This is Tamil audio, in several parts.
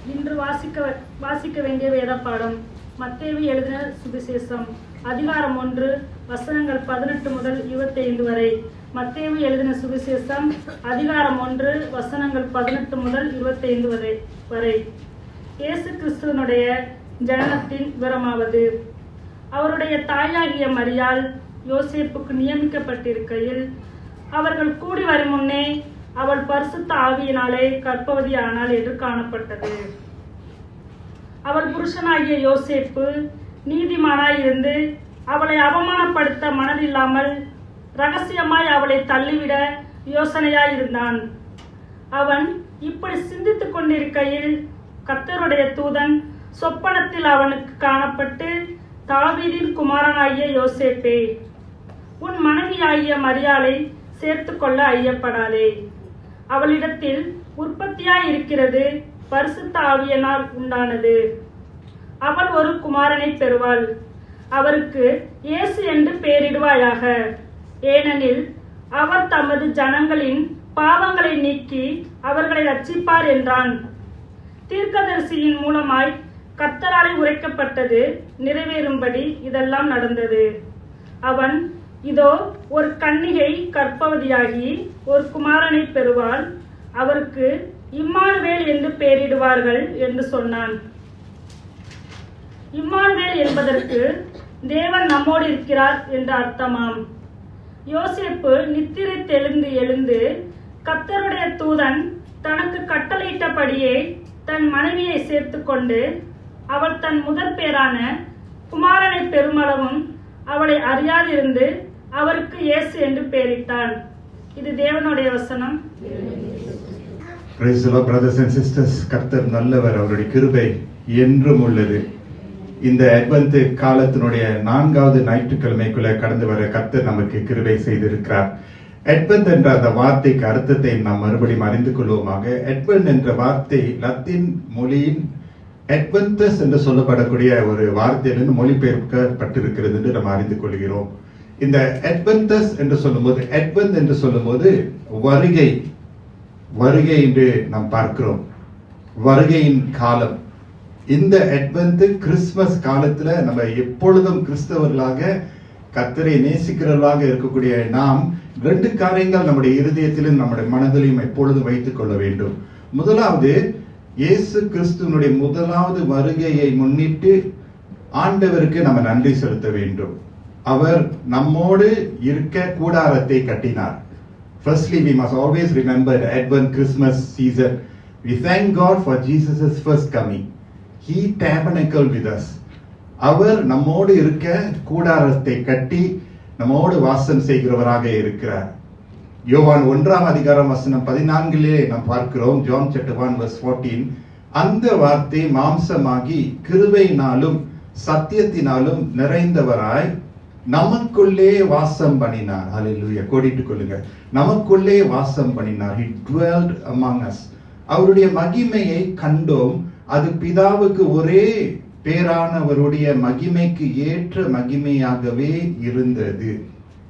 இன்று வாசிக்க வேண்டிய வேத பாடம் மத்தேயு எழுதின சுவிசேஷம் அதிகாரம் 1 வசனங்கள் 18 முதல் 25 வரை. மத்தேயு எழுதின சுவிசேஷம் அதிகாரம் 1 வசனங்கள் 18 முதல் 25 வரை. இயேசு கிறிஸ்துவனுடைய ஜனனத்தின் விவரமாவது: அவருடைய தாயாகிய மரியாள் யோசேப்புக்கு நியமிக்கப்பட்டிருக்கையில் அவர்கள் கூடி வரும் முன்னே அவள் பரிசுத்த ஆவியினாலே கர்ப்பவதி ஆனாள் என்று காணப்பட்டது. அவள் புருஷனாகிய யோசேப்பு நீதிமானாயிருந்து அவளை அவமானப்படுத்த மனதில்லாமல் ரகசியமாய் அவளை தள்ளிவிட யோசனையாயிருந்தான். அவன் இப்படி சிந்தித்துக் கொண்டிருக்கையில் கர்த்தருடைய தூதன் சொப்பனத்தில் அவனுக்கு காணப்பட்டு, தாவீதின் குமாரனாகிய யோசேப்பே, உன் மனைவியாகிய மரியாளை சேர்த்துக்கொள்ள ஐயப்படாதே. அவளிடத்தில் உற்பத்தியாய் இருக்கிறது பரிசுத்த ஆவியினால் உண்டானது. அவள் ஒரு குமாரனை பெறுவாள். அவருக்கு இயேசு என்று பெயரிடுவாயாக. ஏனெனில் அவர் தமது ஜனங்களின் பாவங்களை நீக்கி அவர்களை ரட்சிப்பார் என்றான். தீர்க்கதரிசியின் மூலமாய் கர்த்தராலே உரைக்கப்பட்டது நிறைவேறும்படி இதெல்லாம் நடந்தது. அவன், இதோ, ஒரு கன்னிகை கர்ப்பவதியாகி ஒரு குமாரனை பெறுவாள். அவருக்கு இம்மானுவேல் என்று பெயரிடுவார்கள் என்று சொன்னான். இம்மானுவேல் என்பதற்கு தேவன் நம்மோடு இருக்கிறார் என்று அர்த்தமாம். யோசேப்பு நித்திரை தெளிந்து எழுந்து கர்த்தருடைய தூதன் தனக்கு கட்டளையிட்டபடியே தன் மனைவியை சேர்த்துக்கொண்டு அவள் தன் முதற் பேரான குமாரனை பெருமளவும் அவளை அறியாதிருந்து அவருக்கு இயேசு என்று பெயரிட்டான். இது தேவனுடைய வசனம். Praise the Lord, brothers and sisters. கர்த்தர் நல்லவர், அவருடைய கிருபை என்றும் உள்ளது. இந்த அட்வென்ட் காலத்தினுடைய 4வது ஞாயிற்றுக்கிழமைக்குள்ள கடந்து வர கர்த்தர் நமக்கு கிருபை செய்திருக்கிறார். அட்வென்ட் என்ற அந்த வார்த்தைக்கு அர்த்தத்தை நாம் மறுபடியும் அறிந்து கொள்வோமாக. அட்வென்ட் என்ற வார்த்தை லத்தீன் மொழியின் அட்வென்டஸ் என்று சொல்லப்படக்கூடிய ஒரு வார்த்தையிலிருந்து மொழிபெயர்க்கப்பட்டிருக்கிறது என்று நாம் அறிந்து கொள்கிறோம். இந்த அட்வென்டஸ் என்று சொல்லும்போது, அட்வென்ட் என்று சொல்லும்போது வருகை என்று நாம் பார்க்கிறோம். வருகையின் காலம். இந்த அட்வென்ட் கிறிஸ்துமஸ் காலத்துல நம்ம எப்பொழுதும் கிறிஸ்தவர்களாக கர்த்தரை நேசிக்கிறவர்களாக இருக்கக்கூடிய நாம் 2 காரியங்கள் நம்முடைய இருதயத்திலும் நம்முடைய மனதிலும் எப்பொழுதும் வைத்துக் கொள்ள வேண்டும். முதலாவது, இயேசு கிறிஸ்துவனுடைய முதலாவது வருகையை முன்னிட்டு ஆண்டவருக்கு நம்ம நன்றி செலுத்த வேண்டும். அவர் நம்மோடு இருக்க கூடாரத்தை கட்டினார். Firstly, we must always remember the Advent Christmas season. We thank God for Jesus' first coming. He tabernacled with us. அவர் நம்மோடு இருக்க கூடாரத்தை கட்டி நம்மோடு வாசம் செய்கிறவராக இருக்கிறார். யோவான் 1ஆம் அதிகாரம் வசனம் 14 நாம் பார்க்கிறோம். John chapter 1 verse 14. அந்த வார்த்தை மாம்சமாகி கிருபையினாலும் சத்தியத்தினாலும் நிறைந்தவராய் நமக்குள்ளே வாசம் பண்ணினார். ஹல்லேலூயா, கோடிட்டுக் கொள்ளுங்க. நமக்குள்ளே வாசம் பண்ணினார். He dwelled among us. அவருடைய மகிமையை கண்டோம். அது பிதாவுக்கு ஒரே பேரானவருடைய மகிமைக்கு ஏற்ற மகிமையாகவே இருந்தது.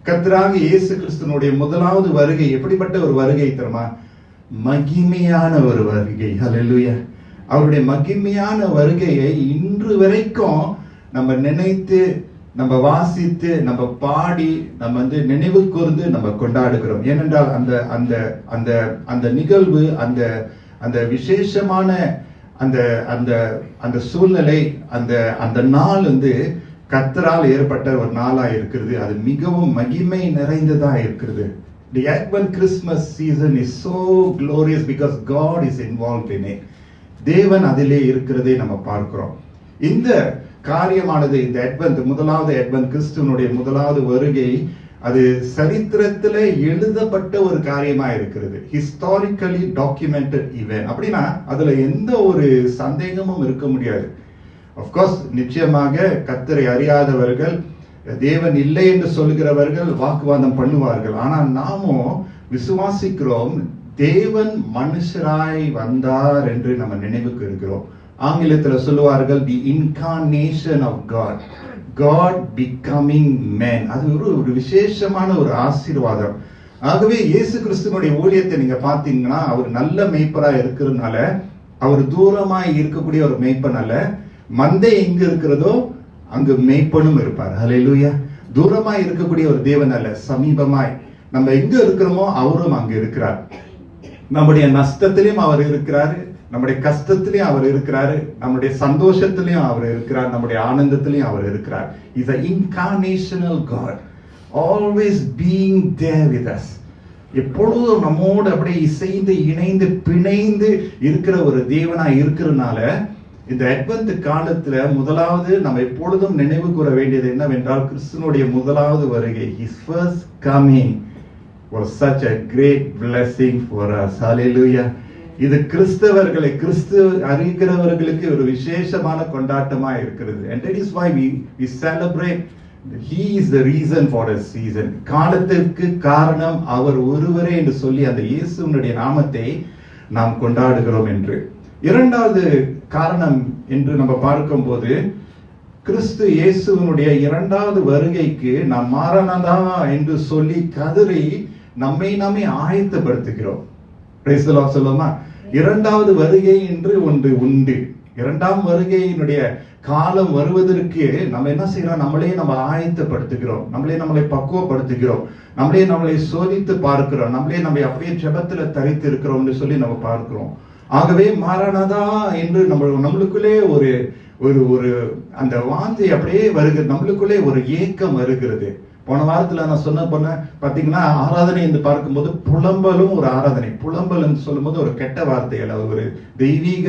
கர்த்தராக இயேசு கிறிஸ்துவினுடைய முதலாவது வருகை எப்படிப்பட்ட ஒரு வருகை தெரியுமா? மகிமையான ஒரு வருகை. ஹல்லேலூயா. அவருடைய மகிமையான வருகையை இன்று வரைக்கும் நம்ம நினைத்து, நம்ம வாசித்து, நம்ம பாடி, நம்ம நினைவு கூர்ந்து நம்ம கொண்டாடுகிறோம். ஏனென்றால் அந்த அந்த அந்த அந்த நிகழ்வு, அந்த அந்த விசேஷமான அந்த அந்த அந்த சூழ்நிலை, அந்த அந்த நாள் கர்த்தரால் ஏற்பட்ட ஒரு நாளா இருக்கிறது. அது மிகவும் மகிமை நிறைந்ததா இருக்கிறது. The Advent Christmas season is so glorious because God is involved in it. தேவன் அதிலே இருக்கிறதை நம்ம பார்க்கிறோம். இந்த காரியமானது, இந்த அட்வென்ட், முதலாவது அட்வென்ட், கிறிஸ்துவனுடைய முதலாவது வருகை, அது சரித்திரத்திலே எழுதப்பட்ட ஒரு காரியமா இருக்கிறது. Historically documented event. அப்படின்னா அதுல எந்த ஒரு சந்தேகமும் இருக்க முடியாது. அப்கோர்ஸ், நிச்சயமாக கர்த்தரை அறியாதவர்கள், தேவன் இல்லை என்று சொல்கிறவர்கள் வாக்குவாதம் பண்ணுவார்கள். ஆனால் நாமோ விசுவாசிக்கிறோம், தேவன் மனுஷராய் வந்தார் என்று நம்ம நினைவுக்கு இருக்கிறோம். ஆங்கிலத்தில் சொல்லுவார்கள் the incarnation of God, God becoming man. அது ஒரு விசேஷமான ஒரு ஆசீர்வாதம். ஆகவே இயேசு கிறிஸ்துவனுடைய ஊழியத்தை நீங்க பாத்தீங்கன்னா, அவர் நல்ல மேய்ப்பரா இருக்கிறதுனால அவர் தூரமாய் இருக்கக்கூடிய ஒரு மேய்ப்பன் அல்ல. மந்தை எங்க இருக்கிறதோ அங்கு மேய்ப்பனும் இருப்பார். ஹல்லேலூயா. தூரமாய் இருக்கக்கூடிய ஒரு தேவன் அல்ல, சமீபமாய் நம்ம எங்க இருக்கிறோமோ அவரும் அங்க இருக்கிறார். நம்முடைய நஷ்டத்திலையும் அவர் இருக்கிறாரு, நம்முடைய கஷ்டத்திலையும் அவர் இருக்கிறாரு, நம்முடைய சந்தோஷத்திலையும் அவர் இருக்கிறார், நம்முடைய ஆனந்தத்திலையும் அவர் இருக்கிறார். Is an incarnational God, always being there with us. எப்பொழுதும் நம்மோடு அப்படியே இசைந்து இணைந்து பிணைந்து இருக்கிற ஒரு தேவனா இருக்கிறதுனால இந்த அட்வென்ட் காலத்துல முதலாவது நம்ம எப்பொழுதும் நினைவு கூற வேண்டியது என்னவென்றால், கிறிஸ்துவனுடைய முதலாவது வருகை, his first coming was such a great blessing for us. Hallelujah. இது கிறிஸ்தவர்களை, கிறிஸ்து அறிகிறவர்களுக்கு ஒரு விசேஷமான கொண்டாட்டமா இருக்கிறது. And that is why we celebrate. He is the reason for a season. காலத்திற்கு காரணம் அவர் ஒருவரே என்று சொல்லி அந்த இயேசுவினுடைய நாமத்தை நாம் கொண்டாடுகிறோம் என்று. இரண்டாவது காரணம் என்று நம்ம பார்க்கும்போது, கிறிஸ்து இயேசுவினுடைய இரண்டாவது வருகைக்கு நாம் மாறனதா என்று சொல்லி கதறி நம்மை நாமே ஆயத்தப்படுத்துகிறோம். பிரைஸ் தி லார்ட் சொல்லுமா? இரண்டாவது வருகை என்று ஒன்று உண்டு. இரண்டாம் வருகையினுடைய காலம் வருவதற்கு நம்ம என்ன செய்யறோம்? நம்ம ஆயத்தப்படுத்துகிறோம், நம்மளை பக்குவப்படுத்துகிறோம், நம்மளை சோதித்து பார்க்கிறோம், நம்மை அப்படியே ஜெபத்துல தரித்து இருக்கிறோம் என்று சொல்லி நம்ம பார்க்கிறோம். ஆகவே மாறானதா என்று நம்மளுக்குள்ளே ஒரு ஒரு ஒரு அந்த வாஞ்சை அப்படியே வருகிறது, நம்மளுக்குள்ளே ஒரு ஏக்கம் வருகிறது. போன வாரத்துல நான் சொன்ன பாத்தீங்கன்னா, ஆராதனை என்று பார்க்கும்போது புலம்பலும் ஒரு ஆராதனை. புலம்பல் என்று சொல்லும் போது ஒரு கெட்ட வார்த்தை அல்ல, ஒரு தெய்வீக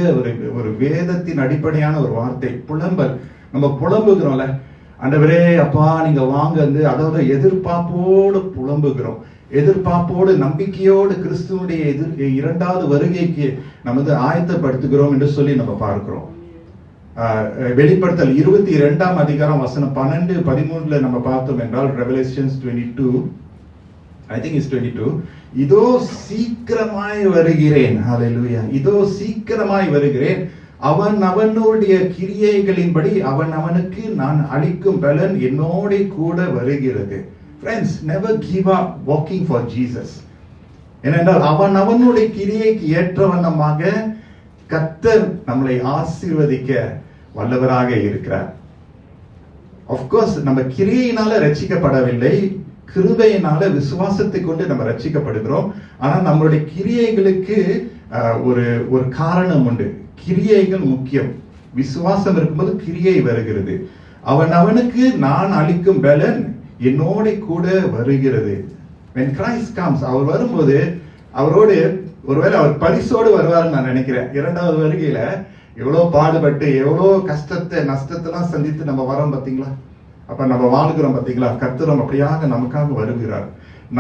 ஒரு வேதத்தின் அடிப்படையான ஒரு வார்த்தை புலம்பல். நம்ம புலம்புகிறோம்ல, ஆண்டவரே அப்பா நீங்க வாங்க, அதாவது எதிர்பார்ப்போடு புலம்புகிறோம், எதிர்பார்ப்போடு நம்பிக்கையோடு கிறிஸ்துவனுடைய இரண்டாவது வருகைக்கு நம்ம ஆயத்தப்படுத்துகிறோம் என்று சொல்லி நம்ம பார்க்கிறோம். வெளிப்படுத்தல் 22ஆம் அதிகாரம் வசனம் 12-13 நம்ம பார்த்தோம் என்றால், ரெவலேஷன்ஸ் 22, I think it's 22, இதோ சீக்கிரமாய் வருகிறேன். ஹல்லேலூயா. இதோ சீக்கிரமாய் வருகிறேன், அவனுடைய கிரியைகளின்படி அவனுக்கு நான் அளிக்கும் பலன் என்னோட கூட வருகிறது. Friends, never give up walking for Jesus. ஏனென்றால் அவனுடைய கிரியைக்கு ஏற்ற வண்ணமாக கர்த்தர் நம்மளை ஆசீர்வதிக்க வல்லவராக இருக்கிறார். ஆஃப்கோர்ஸ் நம்ம கிரியையினால ரட்சிக்கப்படவில்லை, கிருபையினால விசுவாசத்தை கொண்டு நம்ம ரட்சிக்கப்படுகிறோம். ஆனா நம்மளுடைய கிரியைகளுக்கு ஒரு காரணம் உண்டு. கிரியைகள் முக்கியம். விசுவாசம் இருக்கும்போது கிரியை வருகிறது. அவனுக்கு நான் அளிக்கும் பலன் என்னோட கூட வருகிறது. When Christ comes, அவர் வரும்போது அவரோடு ஒருவேளை அவர் பரிசோடு வருவார்னு நான் நினைக்கிறேன். இரண்டாவது வருகையில எவ்வளவு பாடுபட்டு எவ்வளவு கஷ்டத்தை நஷ்டத்தெல்லாம் சந்தித்து நம்ம வரோம் பாத்தீங்களா? அப்ப நம்ம வாழ்கிறோம் பாத்தீங்களா? கர்த்தரும் அப்படியாக நமக்காக வருகிறார்.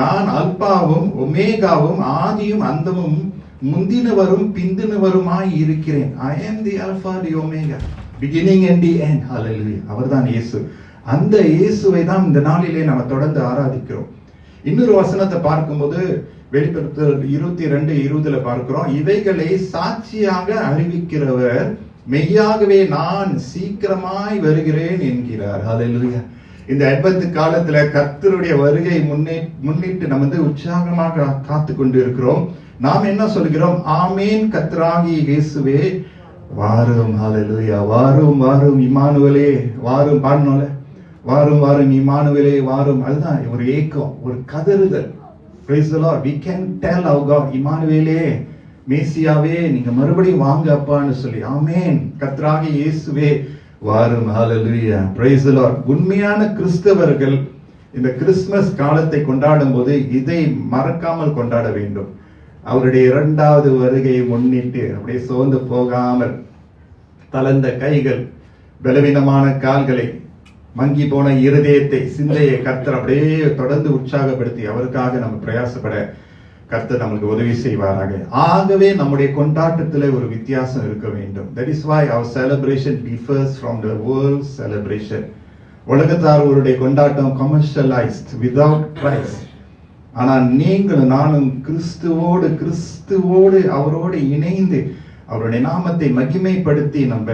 நான் அல்பாவும் ஒமேகாவும் ஆதியும் அந்தமும் முந்தினவரும் பிந்தினவருமாய் இருக்கிறேன். I am the Alpha the Omega, beginning and the end. Hallelujah. அவர்தான் இயேசு. அந்த இயேசுவை தான் இந்த நாளிலே நம்ம தொடர்ந்து ஆராதிக்கிறோம். இன்னொரு வசனத்தை பார்க்கும்போது வெளிப்படுத்தல் 22:20 பார்க்கிறோம், இவைகளை சாட்சியாக அறிவிக்கிறவர் மெய்யாகவே நான் சீக்கிரமாய் வருகிறேன் என்கிறார். ஹல்லேலூயா. இந்த அட்வென்ட் காலத்துல கர்த்தருடைய வருகை முன்னிட்டு நம்ம உற்சாகமாக காத்து கொண்டு இருக்கிறோம். நாம் என்ன சொல்கிறோம்? ஆமேன், கர்த்தராகிய இயேசுவே வாரும். ஹல்லேலூயா. வாரும் வாரும் இம்மானுவேலே வாரும். பாடணும்ல, வாரும் வாரும் இம்மானுவேலே வாரும். அதுதான் ஒரு ஏக்கம், ஒரு கதறுதல். Praise the Lord. We can tell our God, இம்மானுவேலே, மேசியாவே நீங்க மறுபடியும் வாங்க அப்பான்னு சொல்லி. ஆமென், கர்த்தராகிய இயேசுவே வாரும். ஹல்லேலூயா. Praise the Lord. உண்மையான கிறிஸ்தவர்கள் இந்த கிறிஸ்துமஸ் காலத்தை கொண்டாடும் போது இதை மறக்காமல் கொண்டாட வேண்டும். அவருடைய இரண்டாவது வருகையை முன்னிட்டு அப்படியே சோர்ந்து போகாமல், தளர்ந்த கைகள், பலவீனமான கால்களை, மங்கி போன இருதயத்தை, சிந்தையை கர்த்தர் அப்படியே தொடர்ந்து உற்சாகப்படுத்தி அவருக்காக நம்ம பிரயாசப்பட கர்த்தர் நமக்கு உதவி செய்வாராக. ஆகவே நம்முடைய கொண்டாட்டத்தில் ஒரு வித்தியாசம் இருக்க வேண்டும். That is why our celebration differs from the world celebration. உலகத்தார்களுடைய கொண்டாட்டம் commercialized, without Christ. ஆனால் நீங்களும் நானும் கிறிஸ்துவோடு அவரோடு இணைந்து அவருடைய நாமத்தை மகிமைப்படுத்தி நம்ம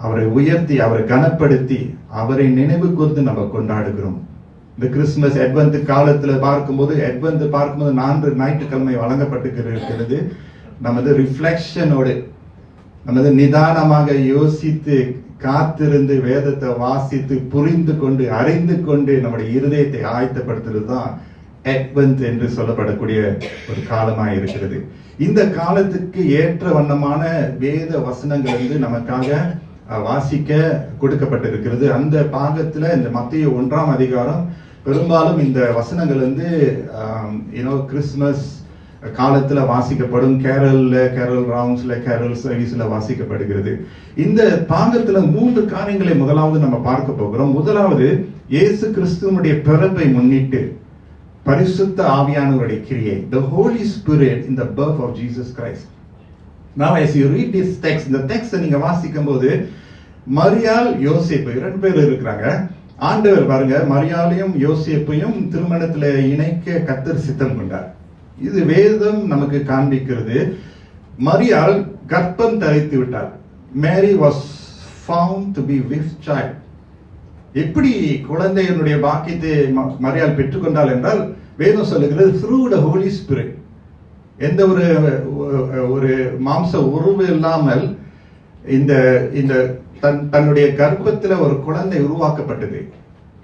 அவரை உயர்த்தி அவரை கனப்படுத்தி அவரை நினைவு கூர்ந்து நம்ம கொண்டாடுகிறோம். இந்த கிறிஸ்துமஸ் அட்வென்ட் காலத்துல பார்க்கும்போது 4 ஞாயிற்றுக்கிழமை வழங்கப்பட்டிருக்கிறது. நமது ரிஃப்ளெக்ஷனோடு நமது நிதானமாக யோசித்து காத்திருந்து வேதத்தை வாசித்து புரிந்து கொண்டு அறிந்து கொண்டு நம்முடைய இருதயத்தை ஆயத்தப்படுத்துறது தான் அட்வென்ட் என்று சொல்லப்படக்கூடிய ஒரு காலமாக இருக்கிறது. இந்த காலத்துக்கு ஏற்ற வண்ணமான வேத வசனங்கள் வந்து நமக்காக வாசிக்க கொடுக்கப்பட்டிருக்கிறது. அந்த பாகத்துல இந்த மத்திய 1ஆம் அதிகாரம் பெரும்பாலும் இந்த வசனங்கள் வந்து கிறிஸ்துமஸ் காலத்துல வாசிக்கப்படும். கேரல் ரவுண்ட்ஸ்ல கேரல் சர்வீஸ்ல வாசிக்கப்படுகிறது. இந்த பாகத்துல 3 காரியங்களை முதலாவது நம்ம பார்க்க போகிறோம். முதலாவது, இயேசு கிறிஸ்துவனுடைய பிறப்பை முன்னிட்டு பரிசுத்த ஆவியானவருடைய கிரியை, the Holy Spirit in the birth of Jesus Christ. Now as you read this text, இந்த டெக்ஸ்ட் நீங்க வாசிக்கும் போது மரியாள் யோசேப்பு 2 பேர் இருக்கிறாங்க. ஆண்டவர் பாருங்க, மரியாளையும் யோசேப்பையும் திருமணத்துல இணைக்க கர்த்தர் சித்தம் கொண்டார். இது வேதம் நமக்கு காண்பிக்கிறது. மரியாள் கர்ப்பம் தரித்து விட்டார். Mary was found to be with child. எப்படி குழந்தையினுடைய பாக்கியத்தை மரியாள் பெற்றுக்கொண்டாள் என்றால் வேதம் சொல்லுகிறது through the Holy Spirit. எந்த ஒரு மாம்ச உருவு இல்லாமல் இந்த தன்னுடைய கர்ப்பத்தில் ஒரு குழந்தை உருவாக்கப்பட்டது.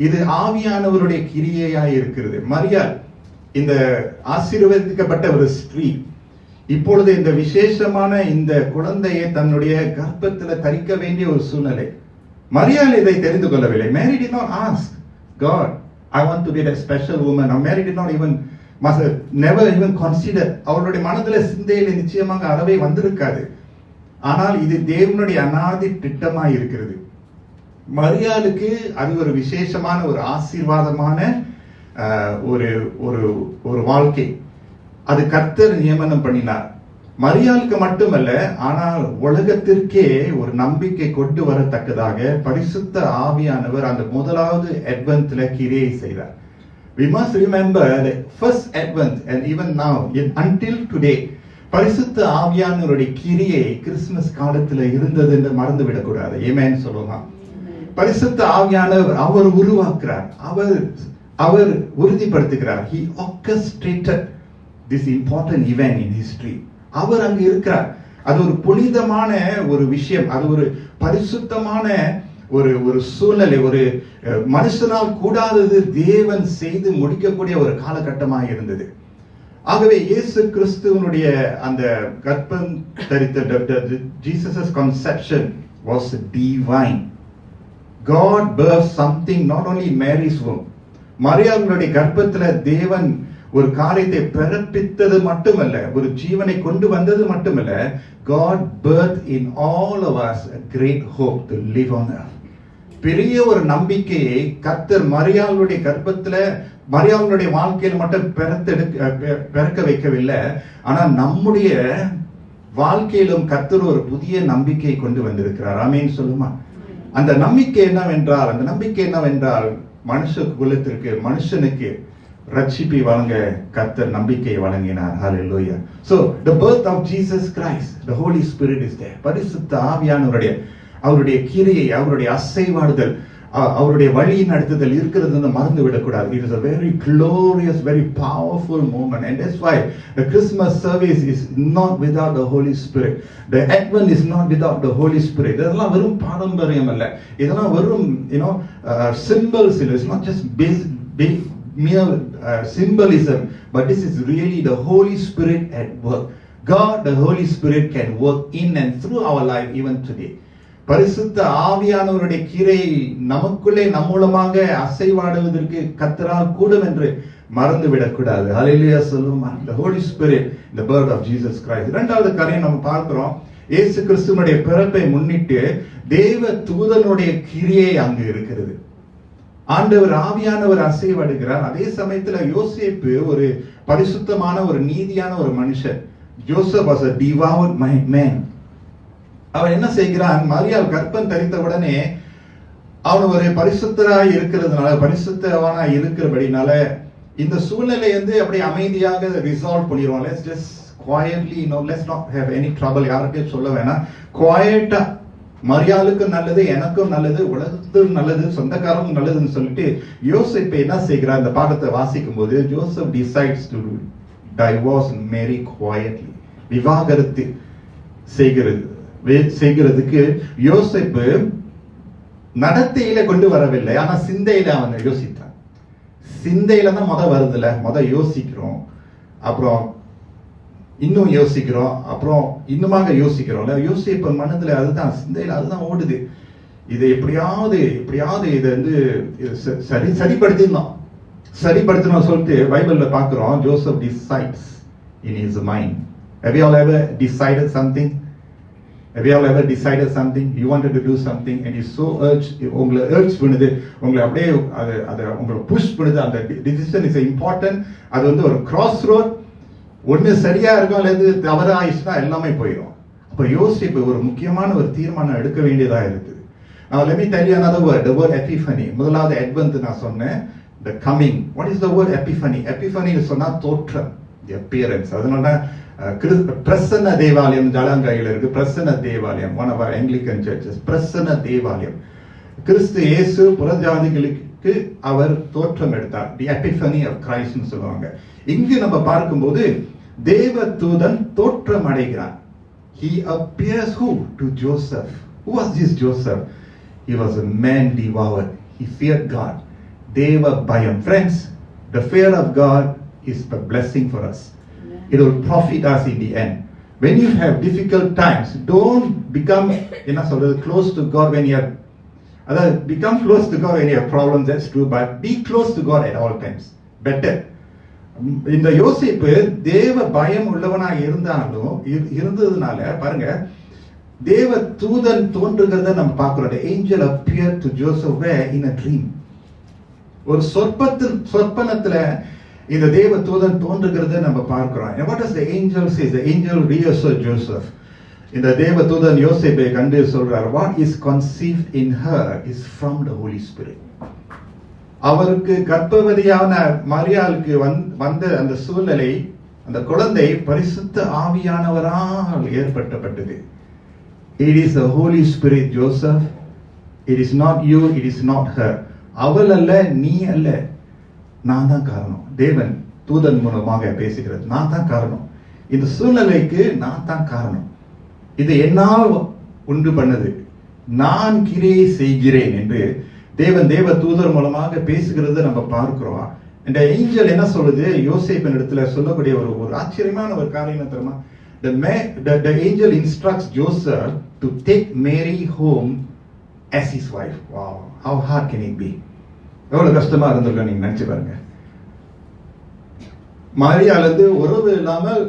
இது ஆவியானவருடைய கிரியையாய் இருக்கிறது. மரியாள் இந்த ஆசீர்வதிக்கப்பட்ட ஒரு ஸ்திரீ இப்பொழுது இந்த விசேஷமான இந்த குழந்தையை தன்னுடைய கர்ப்பத்தில் தரிக்க வேண்டிய ஒரு சூழ்நிலை. மரியாள் இதை தெரிந்து கொள்ளவில்லை. Mary did not ask God, I want to be that special woman. Or Mary did not even, never even consider. அவளுடைய மனதில் சிந்தையில் நிச்சயமாக அறவே வந்திருக்காது. ஆனால் இது தேவனுடைய அநாதி திட்டமாய் இருக்கிறது. மரியாளுக்கு அது ஒரு விசேஷமான ஒரு ஆசீர்வாதமான ஒரு வாழ்க்கை. அது கர்த்தர் நியமனம் பண்ணினார். மரியாளுக்கு மட்டுமல்ல, ஆனால் உலகத்திற்கே ஒரு நம்பிக்கை கொண்டு வரத்தக்கதாக பரிசுத்த ஆவியானவர் அந்த முதலாவது அட்வென்ட்ல கிரியை செய்தார். We must remember the first Advent and even now until today பரிசுத்த ஆவியானவருடைய கிரியை கிறிஸ்துமஸ் காலத்துல இருந்தது என்று மறந்து விடக்கூடாது. ஏமேன் சொல்லுவாங்க. பரிசுத்த ஆவியானவர் அவர் உருவாக்குறார், அவர் உறுதிப்படுத்துகிறார். He orchestrated this important event in history. அவர் அங்கு இருக்கிறார். அது ஒரு புனிதமான ஒரு விஷயம், அது ஒரு பரிசுத்தமான ஒரு சூழ்நிலை, ஒரு மனுஷனால் கூடாதது தேவன் செய்து முடிக்கக்கூடிய ஒரு காலகட்டமாக இருந்தது. ஆகவே இயேசு கிறிஸ்துவனுடைய அந்த கர்ப்பம் தரித்த Jesus' conception was divine. God birthed something not only in Mary's womb. மரியாளுடைய கர்ப்பத்துல தேவன் ஒரு காரியத்தை பிறப்பித்தது மட்டுமல்ல, ஒரு ஜீவனை கொண்டு வந்தது மட்டுமல்ல, God birthed in all of us a great hope to live on earth. பெரிய ஒரு நம்பிக்கையை கர்த்தர் மரியாளுடைய கர்ப்பத்துல மரியாளுடைய வாழ்க்கையில் மட்டும் பிறக்க வைக்கவில்லை, ஆனால் நம்முடைய வாழ்க்கையிலும் கர்த்தர் ஒரு புதிய நம்பிக்கை கொண்டு வந்திருக்கிறார். ஆமென் சொல்லுமா? அந்த நம்பிக்கை என்னவென்றால் மனுஷ குலத்திற்கு, மனுஷனுக்கு ரட்சிப்பை வழங்க கர்த்தர் நம்பிக்கை வழங்கினார். ஹல்லேலூயா. So the birth of Jesus Christ, the Holy Spirit is there. பரிசுத்த ஆவியானவருடைய அவருடைய கிரியை, அவருடைய அசைவாடுதல், அவருடைய வழி நடத்துதல் இருக்கிறது மறந்து விடக்கூடாது. It is a very glorious, very powerful moment, and that's why the Christmas service is not without the Holy Spirit. The Advent is not without the Holy Spirit. இதெல்லாம் வெறும் பாரம்பரியம் அல்ல, இதெல்லாம் வெறும் symbols இல்ல. It's not just mere symbolism, but this is really the Holy Spirit at work. God, the Holy Spirit, can work in and through our life even today. பரிசுத்த ஆவியானவருடைய கிரியை நமக்குள்ளே நம்மூலமாக அசைவாடுவதற்கு கர்த்தரால் கூடும் என்று மறந்து விடக்கூடாது. ஹல்லேலூயா சொல்லுமா? The Holy Spirit, the birth of Jesus Christ. இரண்டாவது காரியம் நம்ம பார்க்கிறோம், இயேசு கிறிஸ்துவினுடைய பிறப்பை முன்னிட்டு தேவ தூதனுடைய கிரியை அங்கு இருக்கிறது. ஆண்டவர் ஆவியானவர் அசைவாடுகிறார். அதே சமயத்துல யோசேப்பு ஒரு பரிசுத்தமான ஒரு நீதியான ஒரு மனுஷன். Joseph was a devout man. அவன் என்ன செய்கிறான்? மரியாள் கர்ப்பம் தரித்த உடனே அவன் ஒரு பரிசுத்தராய் இருக்கிறதுனால, பரிசுத்தவானாய் இருக்கிறபடினால இந்த சூழ்நிலை அப்படியே அமைதியாக ரிசால்வ் பண்ணிடுவான். Let's just quietly, let's not have any trouble. யாருக்கும் சொல்ல வேணாம். குவாய்ட்டா, மரியாளுக்கும் நல்லது, எனக்கும் நல்லது, உலகத்துக்கும் நல்லது, சொந்தக்காரங்களும் நல்லதுன்னு சொல்லிட்டு யோசேப்பு என்ன செய்கிறார்? இந்த பாடத்தை வாசிக்கும் போது Joseph decides to divorce Mary quietly. விவாகரத்து செய்கிறது. செய்கிறதுக்கு யோசேப்பு நடத்தையில கொண்டு வரவில்லை, ஆனா சிந்தையில அவன் யோசித்தான். சிந்தையில தான் முத யோசிக்கிறோம், அப்புறம் இன்னும் யோசிக்கிறோம், அப்புறம் இன்னுமாக யோசிக்கிறோம். யோசிப்பு மனதுல அதுதான், சிந்தையில அதுதான் ஓடுது. இதை எப்படியாவது இதை வந்து சரிப்படுத்தணும் சொல்லிட்டு பைபிள்ல பாக்குறோம். Joseph decides in his mind. Have you all ever decided something? Have you all ever decided something? You wanted to do something and you so உங்களை urge பண்ணுது, உங்களை அப்படியே அதை உங்களை புஷ் பண்ணுது. அந்த டிசிஷன் இஸ் இம்பார்ட்டன்ட். அது வந்து ஒரு கிராஸ் ரோட். ஒண்ணு சரியா இருக்கும் அல்லது தவறு ஆயிடுச்சுன்னா எல்லாமே போயிடும். அப்ப யோசிப்பு ஒரு முக்கியமான ஒரு தீர்மானம் எடுக்க வேண்டியதா இருக்குது. Now let me tell you another word, the word epiphany. முதலாவது advent நான் சொன்னேன், the coming. What is the word epiphany? Epiphany சொன்னா தோற்றம், the appearance. அதனால பிரசன்ன தேவாலயம் ஜலங்காயில இருக்கு. பிரசன்ன தேவாலயம், one of our Anglican churches. Prasanna தேவாலயம். கிறிஸ்து இயேசு புறஜாதிகளுக்கு அவர் தோற்றம் எடுத்தார். the epiphany of Christ னு சொல்லுவாங்க. இங்கு நம்ம பார்க்கும்போது தேவ தூதன் தோற்றம் அடைகிறான். He appears who? To Joseph. Who was this Joseph? He was a man devoured. He feared God. Deva bayam. Friends, the fear of God is a blessing for us. It will profit us in the end. When you have difficult times, don't become close to God when you have become close to God when you have problems, that's true, but be close to God at all times. Better. இந்த யோசிப்பு தேவ பயம் உள்ளவனா இருந்ததுனால பாருங்க, தேவ தூதன் தோன்றுகிறத நம்ம பார்க்கிறோம். The angel appeared to Joseph where? In a dream. ஒரு சொப்பனத்துல இந்த தேவ தூதன் தோன்றுகிறத நம்ம பார்க்கிறோம். And what does the angel say? The angel reassures Joseph. இந்த தேவ தூதன் யோசேப்பை கண்டு சொல்றார், what is conceived in her is from the Holy Spirit. அவருக்கு கர்ப்பவதியான மரியாளுக்கு வந்த அந்த சூழ்நிலை, அந்த குழந்தை பரிசுத்த ஆவியானவரால் ஏற்பட்டப்பட்டது. It is the Holy Spirit, Joseph. It is not you, it is not her. அவள் அல்ல, நீ அல்ல, நான் தான் காரணம். தேவன் தூதன் மூலமாக பேசுகிறது. நான் தான் காரணம். இந்த சூழ்நிலைக்கு நான் தான் காரணம். இது என்னால் உண்டு பண்ணது, நான் கிரியை செய்கிறேன் என்று தேவ தூதர் மூலமாக பேசுகிறத நம்ம பார்க்கிறோம். இந்த ஏஞ்சல் என்ன சொல்லுது? யோசேப்பின் இடத்துல சொல்லக்கூடிய ஒரு ஆச்சரியமான ஒரு காரியம் தெரியுமா? The angel instructs Joseph to take Mary home as his wife. Wow, how hard can it be? எவ்வளவு கஷ்டமா இருந்திருக்கும் நீங்க நினைச்சு பாருங்க. மரியாளுக்கு உறவு இல்லாமல்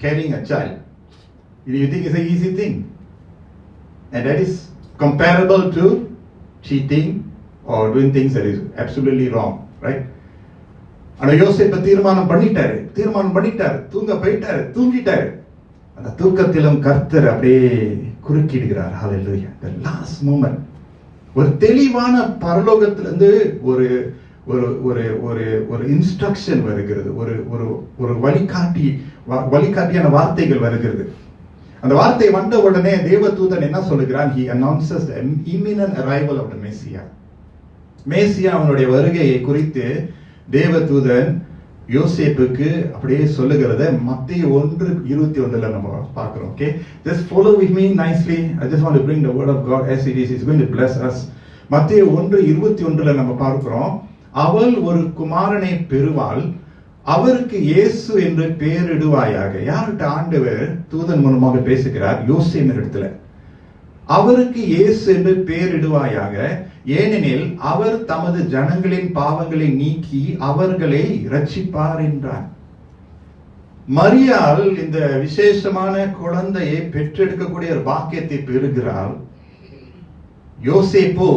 carrying a child. You think it's an easy thing? And that is comparable to cheating or doing things that is absolutely wrong, right? ஆனா யோசேப்பு தீர்மானம் பண்ணிட்டாரு, தூங்கிட்டாரு. அந்த தூக்கத்திலும் கர்த்தர் அப்படியே குறுக்கிடுகிறார். ஹல்லேலூயா. the last moment ஒரு தெளிவான பரலோகத்திலிருந்து ஒரு ஒரு ஒரு ஒரு ஒரு இன்ஸ்ட்ரக்ஷன் வருகிறது. ஒரு வழிகாட்டியான வார்த்தைகள் வருகிறது. அந்த வார்த்தை வந்த உடனே தேவதூதன் என்ன சொல்லுகிறான்? he announces the imminent arrival of the Messiah. மேசியா அவனுடைய வருகையை குறித்து தேவதூதன் யோசேப்புக்கு அப்படியே சொல்லுகிறத மத்தேயு 1:21 நம்ம பார்க்கிறோம். Okay, just follow with me nicely. I just want to bring the word of God as it is. It's going to bless us. மத்தேயு 1:21 நம்ம பார்க்கிறோம். அவள் ஒரு குமாரனை பெறுவாள், அவருக்கு இயேசு என்று பெயரிடுவாயாக. யார்கிட்ட ஆண்டவர் தூதன் மூலமாக பேசுகிறார்? யோசேப்பின் இடத்துல. அவருக்கு இயேசு என்று பெயரிடுவாயாக, ஏனெனில் அவர் தமது ஜனங்களின் பாவங்களை நீக்கி அவர்களை இரட்சிப்பார் என்றார். மரியாள் இந்த விசேஷமான குழந்தையை பெற்றெடுக்கக்கூடிய ஒரு பாக்கியத்தை பெறுகிறாள். யோசேப்போ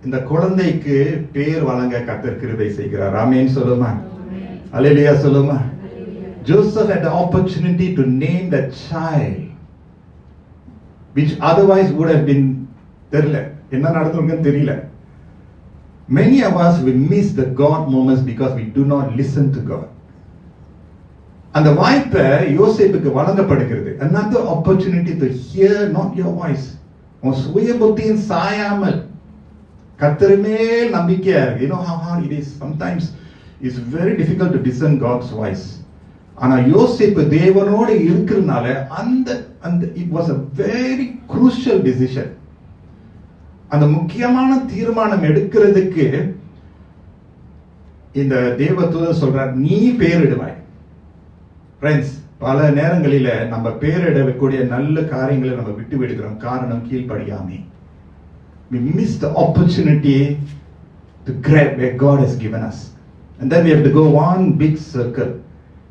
இந்த குழந்தைக்கு பேர் வழங்க கர்த்தர் கிருபை செய்கிறார். ஆமென் சொல்லுமா? அல்லேலூயா சொல்லுமா? Joseph had the opportunity to name the child, which otherwise would have been தெரியல, என்ன நடந்துருக்குன்னு தெரியல. Many of us will miss the God moments because we do not listen to God. அந்த வாய்ப்பை யோசேப்புக்கு வழங்கப்படுகிறது. Another opportunity to hear not your voice. உன் சுய புத்தியின் சாயாமல் கர்த்தர் மேல் நம்பிக்கையா இருக்கு. You know how hard it is. Sometimes it's very difficult to discern God's voice. ஆனா யோசேப்பு தேவனோடு இருக்கிறதுனால அந்த and it was a very crucial decision. அந்த முக்கியமான தீர்மானம் எடுக்கிறதுக்கு இந்த தேவதூதன் சொல்றார், நீ பேரிடுவாய். ஃப்ரெண்ட்ஸ், பல நேரங்களில நம்ம பேரிடக்கூடிய நல்ல காரியங்களை நம்ம விட்டு விடுகிறோம். காரணம் கீழ்ப்படியாமை. We miss the opportunity to grab where God has given us, and then we have to go one big circle.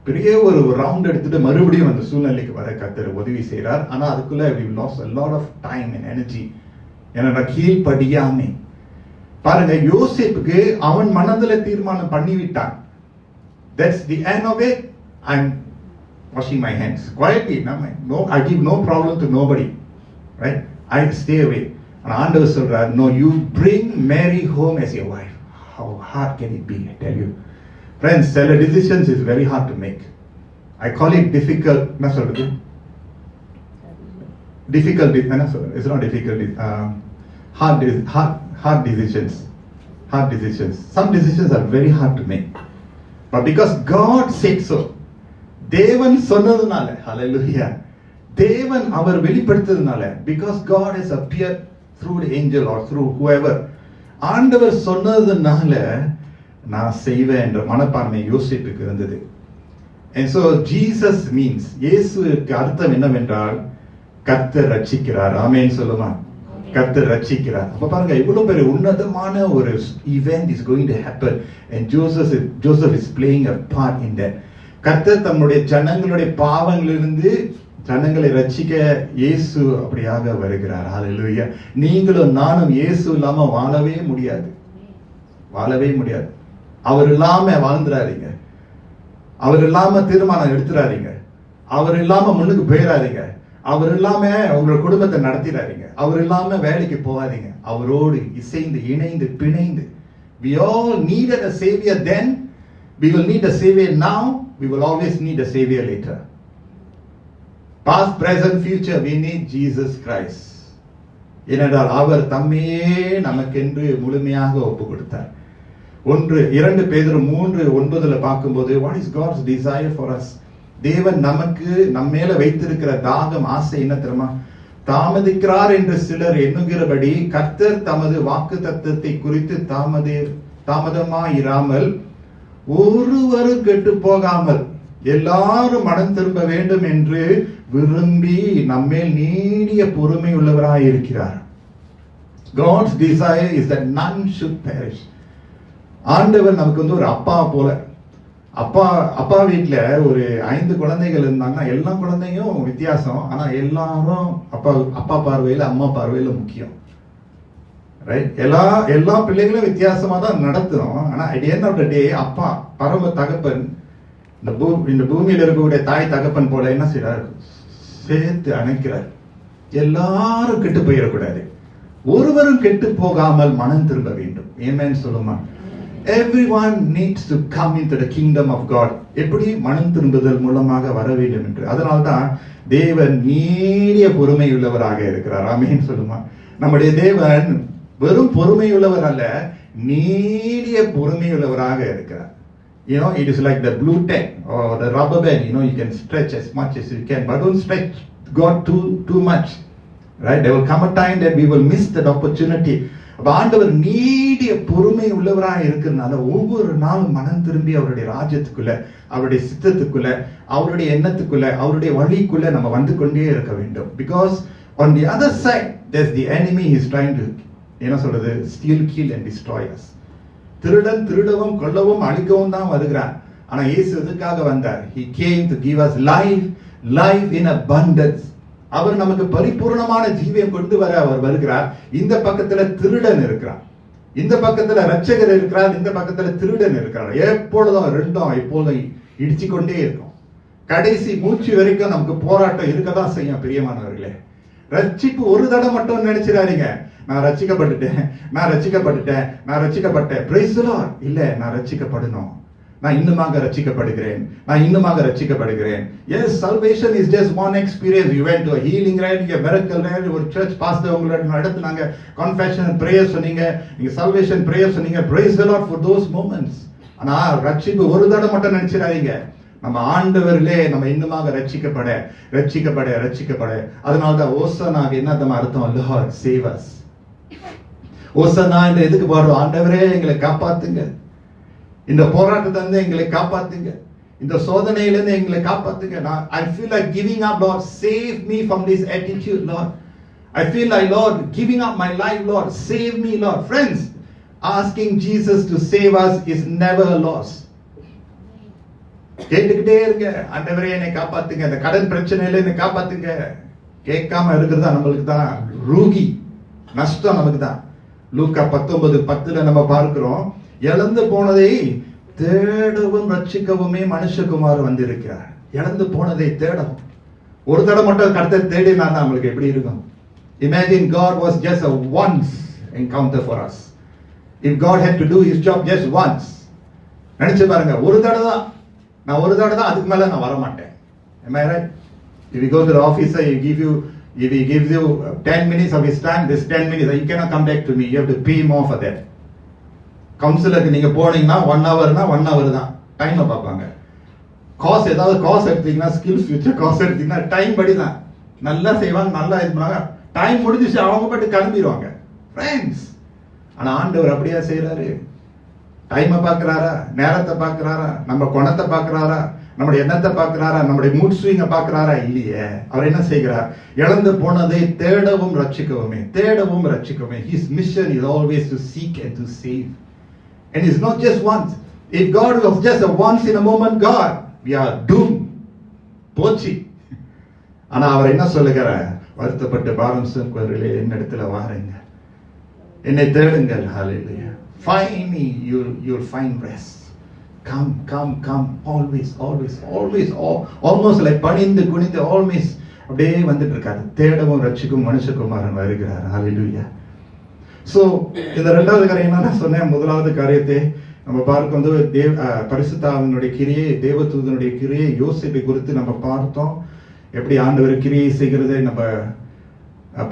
பெரிய ஒரு ரவுண்ட் எடுத்துட்டு மறுபடியும் அந்த சூழ்நிலைக்கு வர கர்த்தர் உதவி செய்கிறார். ஆனா அதுக்குள்ள we lost a lot of time and energy. ஏன்னா கீழ்ப்படியாமை. பாருங்க, யோசேப்புக்கு அவன் மனதில தீர்மானம் பண்ணிவிட்டான். That's the end of it. I'm washing my hands quietly. No, I give no problem to nobody, right? I stay away. And ஆண்டவர் சொல்றார், no, you bring Mary home as your wife. How hard can it be? I tell you, friends, சில decisions is very hard to make. I call it difficult. என்ன சொல்றது? Difficult. என்ன சொல்றது? It's not difficult. Hard decisions. Hard decisions. Some decisions are very hard to make. But because God said so, தேவன் சொன்னதுனால, ஹalleluya, தேவன் அவர் வெளிப்படுத்ததுனால, because God has appeared through the angel or through whoever, ஆண்டவர் சொன்னதுனால நான் செய்வேன் என்ற மனப்பான்மை யோசேப்புக்கு இருந்தது. And so Jesus means, இயேசுவுக்கு அர்த்தம் என்னவென்றால் கர்த்தர் ரட்சிக்கிறார். ஆமென் சொல்லுமா? கர்த்தர் ரட்சிக்கிறார். அப்ப பாருங்க, இவ்வளவு பெரிய உன்னதமான ஒரு event is going to happen, and Joseph is playing a part in that. கர்த்தர் தம்முடைய ஜனங்களுடைய பாவங்களிலிருந்து ஜனங்களை ரட்சிக்க இயேசு அப்படியாக வருகிறார். ஹalleluya. நீங்களும் நானும் இயேசு இல்லாம வாழவே முடியாது. வாழவே முடியாது. அவர் இல்லாம வாழ்ந்துறாதீங்க. அவர் இல்லாம தீர்மானம் எடுத்துறாதீங்க. அவர் இல்லாம முன்னுக்கு போயிடாதீங்க. அவர் இல்லாம உங்க குடும்பத்தை நடத்திடாதீங்க. அவர் இல்லாம வேலைக்கு போகாதீங்க. அவரோடு இசைந்து இணைந்து பிணைந்து. We all needed a savior then. We will need a savior now. We will always need a savior later. Past, present, future, we need Jesus Christ. ஏனென்றால் அவர் தம்மையே நமக்கென்று முழுமையாக ஒப்பு கொடுத்தார். 2 பேதுரு 3:9 பார்க்கும்போது, what is God's desire for us? தேவன் நமக்கு நம்மேல வைத்திருக்கிற தாகம், ஆசை என்ன தெரியுமா? தாமதிக்கிறார் என்று சிலர் எண்ணுகிறபடி கர்த்தர் தமது வாக்குத்தத்தத்தை குறித்து தாமதமாயிராமல் ஒருவரும் கெட்டு போகாமல் எல்லாரும் மனம் திரும்ப வேண்டும் என்று விரும்பி நம்மேல் நீடிய பொறுமை உள்ளவராய் இருக்கிறார். God's desire is that none should perish. ஆண்டவர் நமக்கு ஒரு அப்பா போல. அப்பா வீட்டுல ஒரு 5 குழந்தைகள் இருந்தாங்கன்னா எல்லா குழந்தையும் வித்தியாசம். ஆனா எல்லாரும் அப்பா பார்வையில அம்மா பார்வையில முக்கியம், ரைட்? எல்லா பிள்ளைகளும் வித்தியாசமா தான் நடத்துறோம். ஆனா at the end of the day, அப்பா பரம தகப்பன் இந்த பூமியில இருக்கக்கூடிய தாய் தகப்பன் போல என்ன செய்யறாரு? சேர்த்து அணைக்கிறார். எல்லாரும் கெட்டு போயிடக்கூடாது, ஒருவரும் கெட்டு போகாமல் மனம் திரும்ப வேண்டும். ஆமென் சொல்லுமா? Everyone needs to come into the kingdom of God. எப்படி மனம் திரும்புதல் மூலமாக வர வேண்டும் என்று. அதனால்தான் தேவன் நீடிய பொறுமை உள்ளவராக இருக்கிறார். ஆமென் சொல்லுமா? நம்முடைய தேவன் வெறும் பொறுமை உள்ளவர் அல்ல, நீடிய பொறுமை உள்ளவராக இருக்கிறார். You know, it is like the blue tack or the rubber band. You know, you can stretch as much as you can, but don't stretch God too much, right? There will come a time that we will miss that opportunity. ஆண்டவர் நீடிய பொறுமை உள்ளவராக இருக்கிறதுனால ஒவ்வொரு நாளும் மனம் திரும்பி அவருடைய ராஜ்யத்துக்குள்ள, அவருடைய சித்தத்துக்குள்ள, அவருடைய எண்ணத்துக்குள்ள, அவருடைய வழிக்குள்ள நம்ம வந்து கொண்டே இருக்க வேண்டும். Because on the other side, there's the enemy is trying to, என்ன சொல்றது, steal, kill and destroy us. திருடன் திருடவும் கொல்லவும் அழிக்கவும் தான் வருகிறான். ஆனா இயேசு எதுக்காக வந்தார்? He came to give us life in abundance. அவர் நமக்கு பரிபூர்ணமான ஜீவியம் கொண்டு வர அவர் வருகிறார். இந்த பக்கத்துல திருடன் இருக்கிறான், இந்த பக்கத்துல ரட்சகர் இருக்கிறார், இந்த பக்கத்துல திருடன் இருக்கிறார். எப்பொழுதும் ரெண்டும் எப்பொழுதும் இடிச்சு கொண்டே இருக்கும். கடைசி மூச்சு வரைக்கும் நமக்கு போராட்டம் இருக்கதான் செய்யும். பிரியமானவர்களே, ரட்சிப்பு ஒரு தடவை மட்டும் நினைச்சிடாதீங்க, நான் ரட்சிக்கப்பட்டேன் பிரைஸ் தி லார்ட். இல்ல, நான் ரட்சிக்கப்படணும், நான் இன்னுமாக ரட்சிக்கப்படுகிறேன். Yes, salvation is just one experience. You went to a healing rally, a miracle rally, ஒரு church pastor உங்களோட நடத்துனாங்க, confession prayer சொன்னீங்க, நீங்க salvation prayer சொன்னீங்க. Praise the Lord for those moments. ஆனா ரட்சிப்பு ஒரு தடவை மட்டும் நினைச்சிடாதீங்க. நம்ம ஆண்டவரிலே நம்ம இன்னுமாக ரட்சிக்கப்பட ரட்சிக்கப்பட ரட்சிக்கப்பட. அதனாலதான் ஓசனாக என்ன அர்த்தம்? Lord save us. ஓசனா என்று எதுக்கு பாடுறோம்? ஆண்டவரே எங்களை காப்பாத்துங்க, இந்த போராட்டத்தை இருந்து எங்களை காப்பாத்துங்க, இந்த சோதனையிலிருந்து எங்களை காப்பாத்துங்க. I feel like giving up, Lord. Save me from this attitude, Lord. I feel like, Lord, giving up my life, Lord. Save me, Lord. Friends, asking Jesus to save us is never a loss. கேட்டுக்கிட்டே இருங்க, ஆண்டவரே என்னை காப்பாத்துங்க, இந்த கடன் பிரச்சனையில என்னை காப்பாத்துங்க. கேட்காம இருக்கிறதா நம்மளுக்கு தான் ரூகி, நஷ்டம் நமக்கு தான். லூக்கா 19:10 நம்ம பார்க்கிறோம், இழந்து போனதை தேடவும் ரட்சிக்கவுமே மனுஷகுமார் வந்திருக்கிறார். இழந்து போனதை தேடவும். ஒரு தடவை மட்டும் கர்த்தர் தேடினா நம்மளுக்கு எப்படி இருக்கும்? Imagine God was just a once encounter for us. If God had to do his job just once. நினைச்சு பாருங்க, ஒரு தடவை தான், நான் ஒரு தடவை தான், அதுக்கு மேல நான் வர மாட்டேன். Am I right? If you go to the officer, if he gives you 10 minutes of his time, this 10 minutes, you cannot come back to me. You have to pay more for that. கவுன்சிலருக்கு நீங்க போனீங்கன்னா 1 ஹவர்னா 1 ஹவர் தான் டைமை பார்ப்பாங்க. காசு ஏதாவது காசு எடுத்தீங்கன்னா, ஸ்கில்ஸ் ஃபியூச்சர் காசு எடுத்தீங்கன்னா டைம் படி தான். நல்லா செய்வாங்க, நல்லா இது பண்ணாங்க, டைம் முடிஞ்சிச்சு அவங்க பாட்டு கிளம்பிடுவாங்க. ஃப்ரெண்ட்ஸ், ஆனா ஆண்டவர் அப்படியா செய்யறாரு? டைமை பார்க்கிறாரா? நேரத்தை பார்க்கிறாரா? நம்ம குணத்தை பார்க்கிறாரா? நம்முடைய எண்ணத்தை பார்க்கிறாரா? நம்முடைய மூட் ஸ்விங்க பார்க்கிறாரா? இல்லையே. அவர் என்ன செய்கிறார்? இழந்து போனதை தேடவும் ரட்சிக்கவுமே, தேடவும் ரட்சிக்கவுமே. His mission is always to seek and to save. And it's not just once. If God was just a once in a moment God, we are doomed. போச்சு. ஆனா அவர் என்ன சொல்லுகிறார்? வருத்தப்பட்டு பாரம் சுமக்கிறவர்களே என்னிடத்துல வாருங்க, என்னை தேடுங்கள். Hallelujah. Find me, you'll find rest. Come, come, come. Always, always, always. Almost like பணிந்து குனிந்து always அப்படியே வந்துட்டு இருக்காரு. தேடவும் ரட்சிக்கும் மனுஷகுமாரன் வருகிறார். Hallelujah. சோ இந்த ரெண்டாவது காரியம் என்ன சொன்னேன்? முதலாவது காரியத்தை நம்ம பார்க்க வந்து பரிசுத்தாவினுடைய கிரியை, தேவதூதனுடைய கிரியை, யோசிப்பை குறித்து நம்ம பார்த்தோம். எப்படி ஆண்டவர் கிரியை செய்கிறதை நம்ம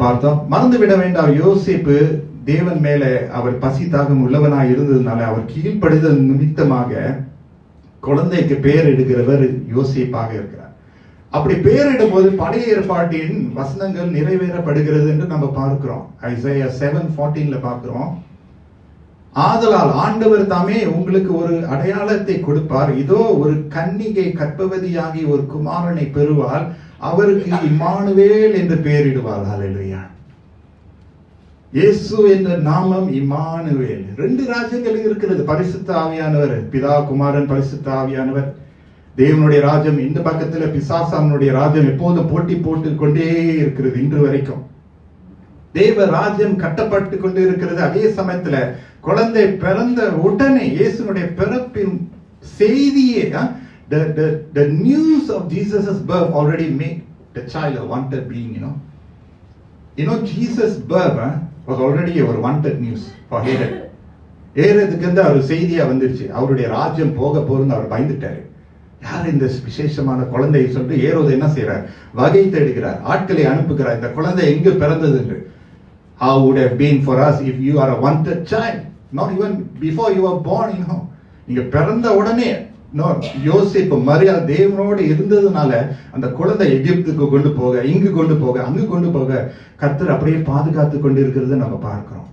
பார்த்தோம். மறந்து விட வேண்டாம், யோசிப்பு தேவன் மேல அவர் பசி தாகம் உள்ளவனாய் இருந்ததுனால அவர் கீழ்ப்படிதல் நிமித்தமாக குழந்தைக்கு பெயர் எடுக்கிறவர் யோசிப்பாக இருக்கிறார். அப்படி பெயரிடும் போது பழைய ஏற்பாட்டின் வசனங்கள் நிறைவேறப்படுகிறது என்று நம்ம பார்க்கிறோம். ஐசையா 7:14 பார்க்கிறோம். ஆதலால் ஆண்டவர் தாமே உங்களுக்கு ஒரு அடையாளத்தை கொடுப்பார், இதோ ஒரு கன்னிகை கர்ப்பவதியாகி ஒரு குமாரனை பெறுவாள், அவருக்கு இம்மானுவேல் என்று பெயரிடுவார். ஹல்லேலூயா. இயேசு என்ற நாமம் இம்மானுவேல். 2 ராஜ்யங்கள் இருக்கிறது. பரிசுத்த ஆவியானவர், பிதா குமாரன் பரிசுத்த ஆவியானவர். தேவனுடைய ராஜ்யம் இந்த பக்கத்துல, பிசாசானுடைய ராஜ்யம் எப்போதும் போட்டி போட்டு கொண்டே இருக்கிறது இன்று வரைக்கும். தேவ ராஜ்யம் கட்டப்பட்டு கொண்டு இருக்கிறது. அதே சமயத்துல குழந்தை பிறந்த உடனே இயேசுனுடைய பிறப்பின் செய்தியே, the news of Jesus' birth already made the child a wanted being. You know Jesus' birth was already a wanted news for Herod. ஏறதுக்கு ஒரு செய்தியா வந்துருச்சு. அவருடைய ராஜ்யம் போக போறது அவர் பயந்துட்டாரு. யார் இந்த விசேஷமான குழந்தையை சொல்லிட்டு ஏரோது என்ன செய்யறார்? வகை தேடுகிறார், ஆட்களை அனுப்புகிறார், இந்த குழந்தை எங்கு பிறந்தது என்று. How would have been for us if you are a wanted child, not even before you were born. நீங்க பிறந்த உடனே யோசிப்பு மரியாதை தேவனோடு இருந்ததுனால அந்த குழந்தை எகிப்துக்கு கொண்டு போக, இங்கு கொண்டு போக, அங்கு கொண்டு போக கர்த்தர் அப்படியே பாதுகாத்து கொண்டு இருக்கிறது நம்ம பார்க்கிறோம்.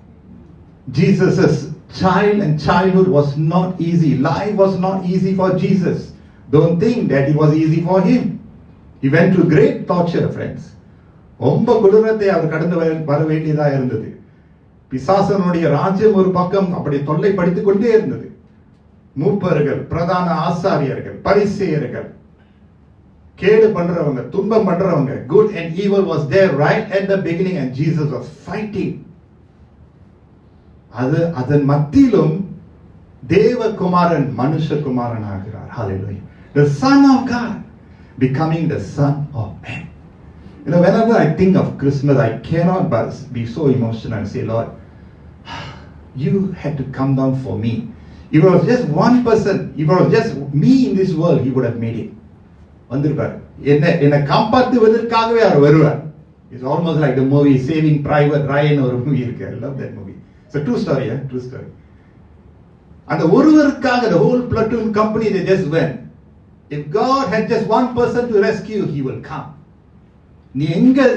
Jesus' child and childhood was not easy. Life was not easy for Jesus. Don't think that it was easy for him. He went through great torture, friends. ரொம்ப கொடூரத்தை அவர் கடந்து வர வேண்டியதா இருந்தது. பிசாசனுடைய ராஜ்யம் ஒரு பக்கம் அப்படி தொல்லை படித்துக் கொண்டே இருந்தது. மூப்பர்கள், பிரதான ஆசாரியர்கள், பரிசேயர்கள், கேடு பண்றவங்க, துன்பம் பண்றவங்க, good and evil was there right at the beginning and Jesus was fighting. அதன் மத்தியிலும் தேவகுமாரன் மனுஷகுமாரன் ஆகிறார். Hallelujah. The Son of God becoming the Son of Man. Whenever I think of Christmas, I cannot but be so emotional and say, Lord, you had to come down for me. If it was just one person, if it was just me in this world, he would have made it. வந்திருப்பார். என்னை காப்பாற்றுவதற்காகவே அவர் வருவார். It's almost like the movie Saving Private Ryan ஒரு மூவி இருக்கு. I love that movie. It's a true story, true story. அந்த ஒருவருக்காக the whole platoon company they just went. If God had just one person to rescue, he will come. நீ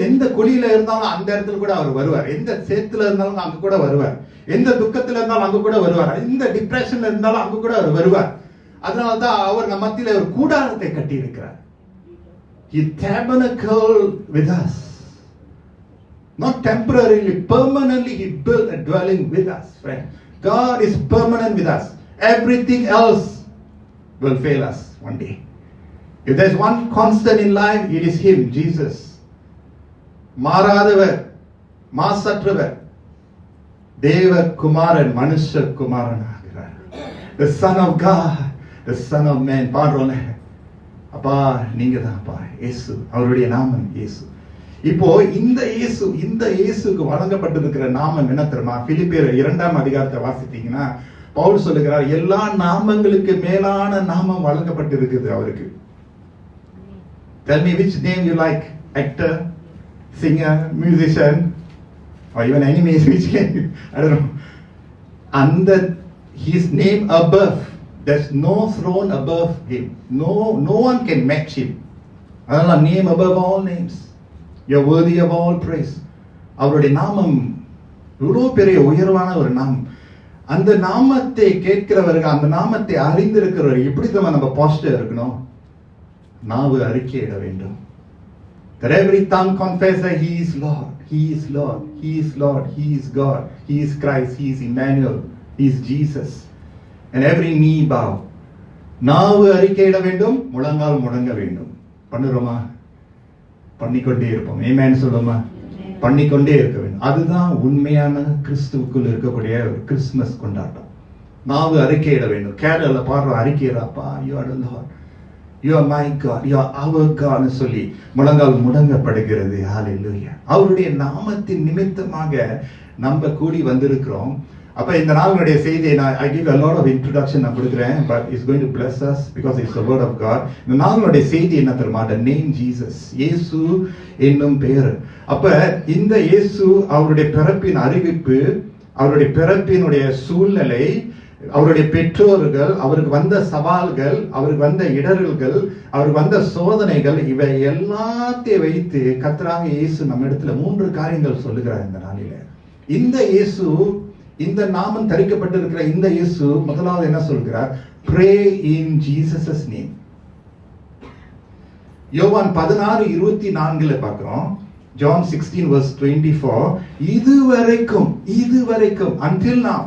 எந்த குழியில இருந்தாலும் அந்த இடத்துல கூட அவர் வருவார். எந்த சேத்துல இருந்தாலும் அங்க கூட வருவார். எந்த துக்கத்துல இருந்தாலும் அங்க கூட வருவார். எந்த டிப்ரெஷன்ல இருந்தாலும் அங்க கூட அவர் வருவார். அதனாலதான் அவர் நம்ம மத்தியில ஒரு கூடாரத்தை கட்டி இருக்கிறார். He tabernacled with us. Not temporarily, permanently he built a dwelling with us, friend. God is permanent with us. Everything else will fail us one day. If there's one constant in life, it is him, Jesus. மாறாதவர், மாசற்றவர், தேவ குமாரன், மனுஷ குமாரன் ஆகிறார். The Son of God, the Son of Man. பாடுறோம், அப்பா நீங்க தான் அப்பா. இயேசு, அவருடைய நாமம் இயேசு. இப்போ இந்த இயேசுக்கு வழங்கப்பட்டிருக்கிற நாமம் என்ன தெரியுமா? பிலிப்பியர் 2ஆம் அதிகாரத்தை வாசித்தீங்கன்னா பவுல் சொல்லுகிறார், எல்லா நாமங்களுக்கு மேலான நாமம் வழங்கப்பட்டிருக்குது அவருக்கு. Tell me which name you like. Actor, singer, musician, or even enemies, which name? I don't know. And his name above. There's no throne above him. No one can match him. Adala name above all names. You're worthy of all praise. அவருடைய நாமம் இவ்வளவு பெரிய உயர்வான ஒரு நாமம். அந்த நாமத்தை கேட்கிறவர்கள், அந்த நாமத்தை அறிந்திருக்கிறவர்கள் எப்படி தான் நம்ம பாசிட்டிவ் இருக்கணும்? நாவு அறிக்கையிட வேண்டும். That every tongue confess that he is Lord, he is Lord, he is Lord, he is God, he is Christ, he is Emmanuel, he is Jesus. And every knee bow. நாவு அறிக்கையிட வேண்டும், முழங்கால் முடங்க வேண்டும். பண்ணுறோமா? பண்ணிக்கொண்டே இருப்போம். ஆமென் சொல்லுமா? பண்ணிக்கொண்டே இருக்க வேண்டும். அதுதான் உண்மையான கிறிஸ்துவுக்குள் இருக்கக்கூடிய ஒரு கிறிஸ்துமஸ் கொண்டாட்டம். நாவு அறிக்கையிட வேண்டும். கேரள பாடுற அறிக்கையிடப்பா, you are the Lord, you are my God, you are our God னு சொல்லி முழங்கால் முடங்கப்படுகிறது. ஹalleluya. அவருடைய நாமத்தின் நிமித்தமாக நம்ம கூடி வந்திருக்கிறோம். அப்ப இந்த நாளுடைய செய்தியை I give a lot of introduction நான் கொடுக்கிறேன், but it's going to bless us because it's the word of God. இந்த நாளுடைய செய்தி என்ன தெரியுமா? The name Jesus. இயேசு என்னும் பெயர். அப்ப இந்த இயேசு அவருடைய பிறப்பின் அறிவிப்பு, அவருடைய பிறப்பினுடைய சூழ்நிலை, அவருடைய பெற்றோர்கள், அவருக்கு வந்த சவால்கள், அவருக்கு வந்த இடர்கள், அவருக்கு வந்த சோதனைகள், இவை எல்லாத்தையும் வைத்து கர்த்தராகிய இயேசு நம்ம இடத்துல 3 காரியங்கள் சொல்லுகிறார் இந்த நாளில. இந்த இயேசு, இந்த நாமம் தரிக்கப்பட்டிருக்கிற இந்த இயேசு முதலாவது என்ன சொல்கிறார்? Pray in Jesus' name. யோவான் 16:24 பார்க்கிறோம். John 16 verse 24. இதுவரைக்கும் until now,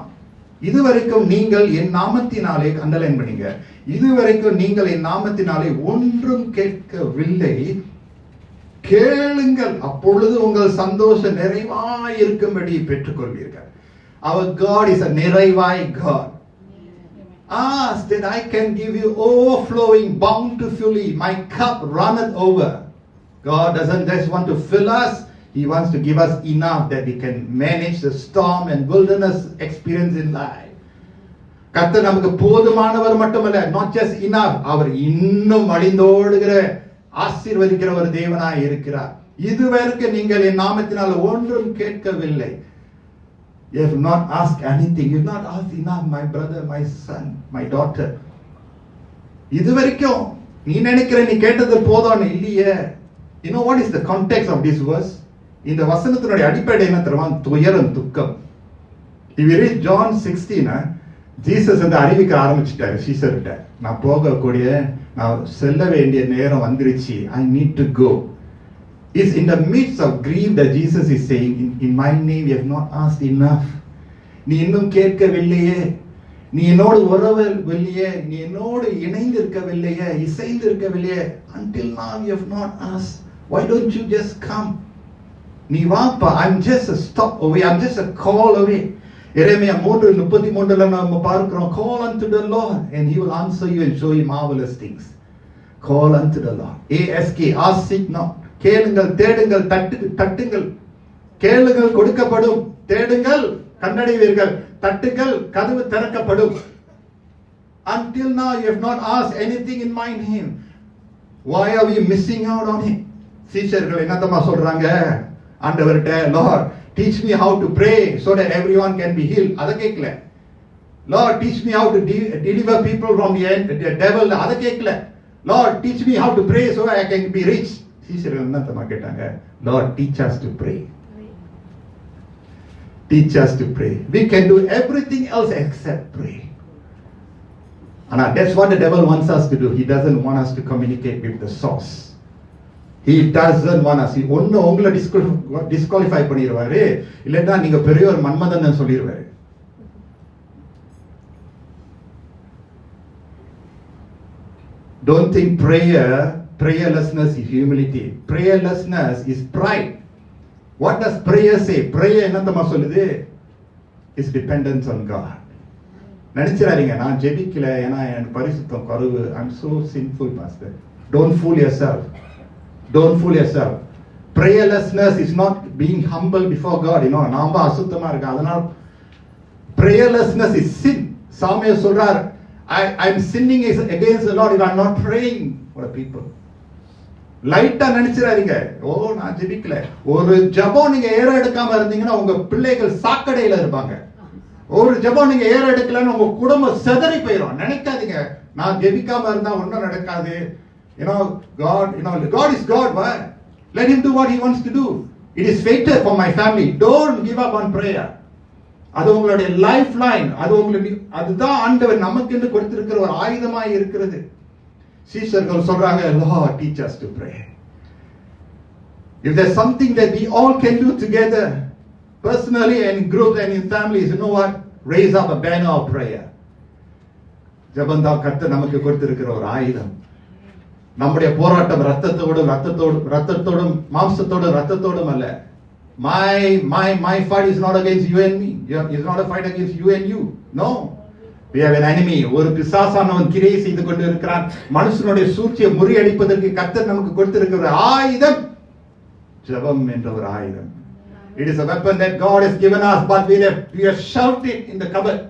இதுவரைக்கும் நீங்கள் என் நாமத்தினாலே, அண்டர்லைன் பண்ணீங்க, இதுவரைக்கும் நீங்கள் என் நாமத்தினாலே ஒன்றும் கேட்கவில்லை, கேளுங்கள், அப்பொழுது உங்கள் சந்தோஷம் நிறைவாய் இருக்கும்படி பெற்றுக்கொள்வீர்கள். Our God is a நிறைவாய் God. Ask that I can give you overflowing bountifully. My cup runneth over. God doesn't just want to fill us. He wants to give us enough that we can manage the storm and wilderness experience in life. கர்த்தர் நமக்கு போதுமானவர் மட்டுமல்ல, not just enough, அவர் இன்னும் அழிந்தோடுகிற ஆசீர்வதிக்கிற ஒரு தேவனாய் இருக்கிறார். இதுவரைக்கும் நீங்கள் என் நாமத்தினால் ஒன்றும் கேட்கவில்லை. You have not asked anything. You have not asked enough, my brother, my son, my daughter. இதுவரைக்கும் நீ நினைக்கிற நீ கேட்டது போதும் இல்லையே. You know what is the context of this verse? இந்த வசனத்தினுடைய அடிப்படை என்ன தெரியுமா? துயரம், துக்கம். If you read John 16, Jesus வந்து அறிவிக்க ஆரம்பிச்சிட்டாரு சீசர்கிட்ட, நான் போகக்கூடிய, நான் செல்ல வேண்டிய நேரம் வந்துருச்சு. I need to go. It's in the midst of grief that Jesus is saying, in my name you have not asked enough. நீ இன்னும் கேட்கவில்லையே, நீ என்னோடு உறவவில்லையே, நீ என்னோடு இணைந்திருக்கவில்லையே, இசைந்திருக்கவில்லையே. Until now you have not asked. Why don't you just come? நீ வாப்பா. I'm just a stop away. I'm just a call away. எரேமியா 3:33 நம்ம பார்க்கிறோம், call unto the Lord and he will answer you and show you marvelous things. Call unto the Lord. ASK, ask, seek not. கேளுங்கள், தேடுங்கள், தட்டுங்கள். கேளுங்கள், கொடுக்கப்படும். தேடுங்கள், கண்டடைவீர்கள். தட்டுங்கள், கதவு திறக்கப்படும். Until now you have not asked anything in my name. Why are we missing out on it? சீஷர்கள் என்னத்தமா சொல்றாங்க ஆண்டவர்கிட்ட, Lord teach me how to pray so that everyone can be healed. அத கேட்கல. Lord teach me how to deliver people from the devil. அத கேட்கல. Lord, teach me how to pray so I can be rich. சீஷர்கள் என்ன தெரியுமா கேட்டாங்க? Lord, teach us to pray. Teach us to pray. We can do everything else except pray. And that's what the devil wants us to do. He doesn't want us to communicate with the source. He doesn't want us. ஒன்னு உங்களை டிஸ்குவாலிஃபை பண்ணிடுவாரு, இல்லைன்னா நீங்க பெரிய ஒரு மன்மதன் சொல்லிடுவாரு. Don't think prayerlessness is humility. Prayerlessness is pride. What does prayer say? Prayer என்னத்தமா சொல்லுது? Is dependence on God. நினைச்சிராதீங்க நான் ஜெபிக்கல ஏன்னா என் பரிசுத்தம் குறைவு. I'm so sinful, pastor. Don't fool yourself. Don't fool yourself. Prayerlessness is not being humble before God. நாம அசுத்தமா இருக்கு. அதனால prayerlessness is sin. சாமியார் சொல்றார், I'm sinning against the Lord if I'm not praying for the people. லைட்டா நினைச்சிராதீங்க, ஓ நான் ஜெபிக்கல. ஒரு ஜெபம் நீங்க ஏற எடுக்காம இருந்தீங்கன்னா உங்க பிள்ளைகள் சாக்கடையில இருப்பாங்க. ஒரு ஜெபம் நீங்க ஏற எடுக்கலன்னு உங்க குடும்பம் சிதறி போயிடும். நினைக்காதீங்க நான் ஜெபிக்காம இருந்தா ஒன்னும் நடக்காது. God is God. Why? Let him do what he wants to do. It is fated for my family. Don't give up on prayer. அது உங்களுடைய லைஃப் லைன். அதுதான் ஆண்டவர் நமக்கு என்று கொடுத்திருக்கிற ஒரு ஆயுதமாய் இருக்கிறது. சீஷர்கள் சொல்றாங்க, Lord, teach us to pray. If there's something that we all can do together, personally and in groups and in families, you know what? Raise up a banner of prayer. ஜெபந்தா கர்த்தர் நமக்கு கொடுத்திருக்கிற ஒரு ஆயுதம். நம்முடைய போராட்டம் ரத்தத்தோடும் மாம்சத்தோடும் ரத்தத்தோடும் அல்ல. My fight is not against you and me. It's not a fight against you and you. No. We have an enemy. ஒரு பிசாசானவன் கிரியை செய்து கொண்டு இருக்கிறான். மனுஷனுடைய சூழ்ச்சியை முறியடிப்பதற்கு கர்த்தர் நமக்கு கொடுத்திருக்கிற ஆயுதம் ஜெபம் என்ற ஒரு ஆயுதம். It is a weapon that God has given us, but we have shelved it in the cupboard.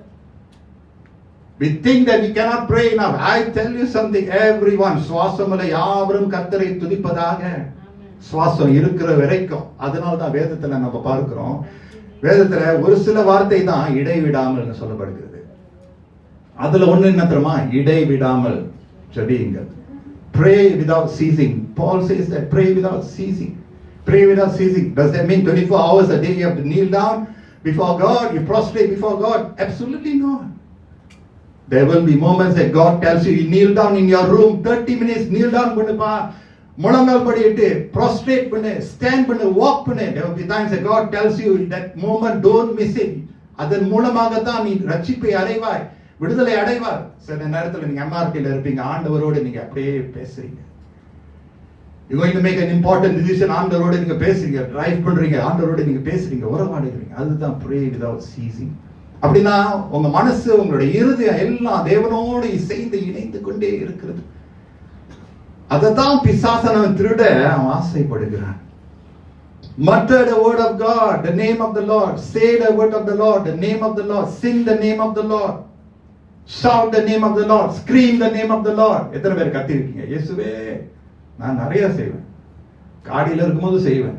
We think that we cannot pray enough. I tell you something, everyone, சுவாசமுள்ள யாவரும் கர்த்தரை துதிப்பதாக. சுவாசம் இருக்கிற வரைக்கும். அதனால தான் வேதத்துல நம்ம பார்க்கிறோம், வேதத்துல ஒரு சில வார்த்தை தான் இடைவிடாமல் சொல்லப்படுகிறது. அதுல ஒண்ணு என்ன தெரியுமா? இடைவிடாமல் ஜெபியுங்கள். Pray without ceasing. Paul says that pray without ceasing. Pray without ceasing. Does that mean 24 hours a day you have to kneel down before God? You prostrate before God? Absolutely not. There will be moments that God tells you kneel down in your room 30 minutes. Kneel down பண்ணுப்பா, முழங்கால் படியிட்டு prostrate பண்ணு, stand பண்ணு, walk பண்ணு. There will be times that God tells you that moment, don't miss it. அதன் மூலமாக தான் நீ ரட்சிப்பை அடைவாய், விடுதலை அடைவார். சில நேரத்தில் நீங்க எம்ஆர்டில இருப்பீங்க, ஆண்டவரோடு நீங்க அப்படியே பேசுறீங்க. You going to make an important decision, ஆண்டவரோடு நீங்க பேசுறீங்க, டிரைவ் பண்றீங்க, ஆண்டவரோடு நீங்க பேசுறீங்க, உறவாடுகிறீங்க. அதுதான் pray without ceasing. அப்படின்னா உங்க மனசு உங்களுடைய இருதயம் எல்லாம் தேவனோடு இணைந்து கொண்டே இருக்கிறது. அததான் பிசாசனவன் திருட அவன் ஆசைப்படுகிறான். Mutter the word of God, the name of the Lord, say the word of the Lord, the name of the Lord, sing the name of the Lord, shout the name of the Lord, scream the name of the Lord. எத்தனை பேர் கத்திருக்கீங்க? இயேசுவே நான் நிறைய செய்வேன், காடியில இருக்கும்போது செய்வேன்.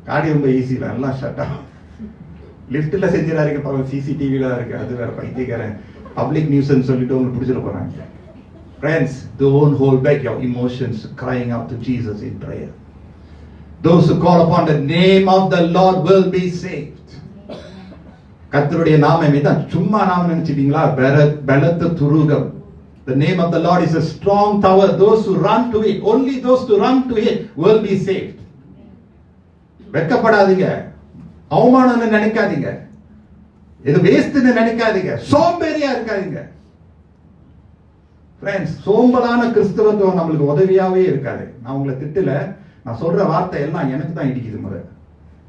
காடி ரொம்ப ஈஸியில எல்லாம் ஷட் ஆகும். லிஃப்ட்ல செஞ்சிடாருங்க, பாவம் சிசிடிவில இருக்கு, அது வேற பைத்தியக்காரன் பப்ளிக் நியூஸ்ன்னு சொல்லிட்டு உங்களுக்கு பிடிச்சிட போறாங்க. Friends, don't hold back your emotions crying out to Jesus in prayer. Those who call upon the name of the Lord will be saved. கர்த்தருடைய நாமம் இதான் சும்மா நாமம் நினைச்சிட்டீங்களா? பலத்த Thurugam. The name of the Lord is a strong tower. Those who run to it, only those who run to it will be saved. வெட்கப்படாதீங்க, அவமானம்னு நினைக்காதீங்க, இது வேஸ்ட்னு நினைக்காதீங்க, சோம்பேறியா இருக்காதீங்க. Friends, சோம்பலான கிறிஸ்தவத்துவம் நம்மளுக்கு உதவியாவே இருக்காது. நான் உங்களை திட்டல, நான் சொல்ற வார்த்தை எல்லாம் எனக்கு தான் இடிக்குது. முதல்ல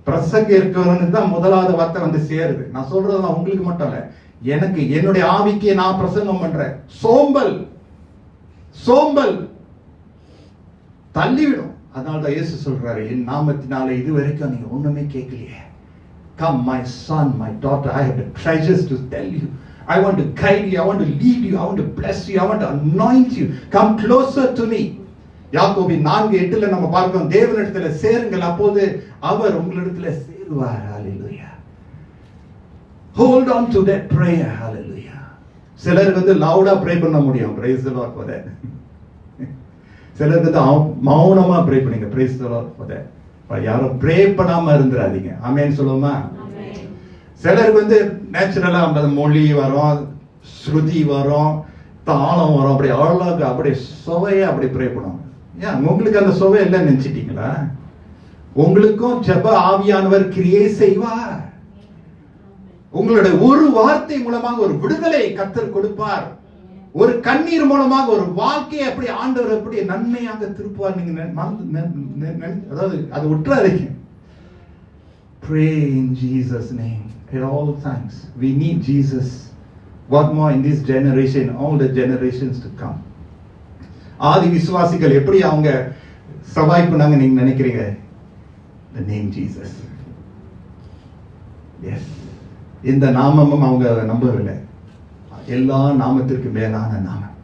பிரசங்க இருக்கிறவனுக்கு தான் முதலாவது வார்த்தை வந்து சேருது. நான் சொல்றதெல்லாம் உங்களுக்கு மட்டும் இல்ல, எனக்கு என்னுடைய ஆவிக்கே நான் பிரசங்கம் பண்றேன். சோம்பல் தள்ளிவிடும். அதனாலதான் இயேசு சொல்றாரு, என் நாமத்தினால இது வரைக்கும் நீங்க ஒண்ணுமே கேட்கலையே. Come my son, my daughter, I have the treasures to tell you. I want to guide you, I want to lead you, I want to bless you, I want to anoint you. Come closer to me. யாக்கோபின் 4:8 நம்ம பார்க்கிறோம், தேவனிடத்துல சேருங்கள், அப்போது அவர் உங்களிடத்துல சேருவார். Hallelujah. Hold on to that prayer. Hallelujah. சிலர் வந்து லவுடா ப்ரே பண்ண முடியும். Praise the Lord for that. சிலருக்கு தான் மௌனமா ப்ரே பண்ணுங்க. Praise the Lord. யாரும் ப்ரே பண்ணாம இருந்துடாதீங்க. ஆமென் சொல்லுவோமா? சிலருக்கு நேச்சுரலா அந்த மொழி வரும், ஸ்ருதி வரும், தாளம் வரும், அப்படி அழகாக அப்படி சுவையா அப்படி ப்ரே பண்ணுவாங்க. ஏன் உங்களுக்கு அந்த சுவை இல்லைன்னு நினைச்சிட்டீங்களா? உங்களுக்கும் ஜெப ஆவியானவர் கிரியை செய்வார். உங்களுடைய ஒரு வார்த்தை மூலமாக ஒரு விடுதலை கர்த்தர் கொடுப்பார். ஒரு கண்ணீர் மூலமாக ஒரு வாழ்க்கையை அப்படி ஆண்டவர் அப்படி நன்மையாக திருப்புவார். நீங்க அதாவது அது விட்டுறாதீங்க. Pray in Jesus' name at all times. We need Jesus. What more in this generation, all the generations to come. ஆதி விசுவாசிகள் எப்படி அவங்க சர்வைவ் பண்ணாங்க நீங்க நினைக்கிறீங்க? The name Jesus. Yes. இந்த நாமமும் அவங்க நம்பவில்லை. எல்லா நாமத்திற்கு மேலான நாமம்.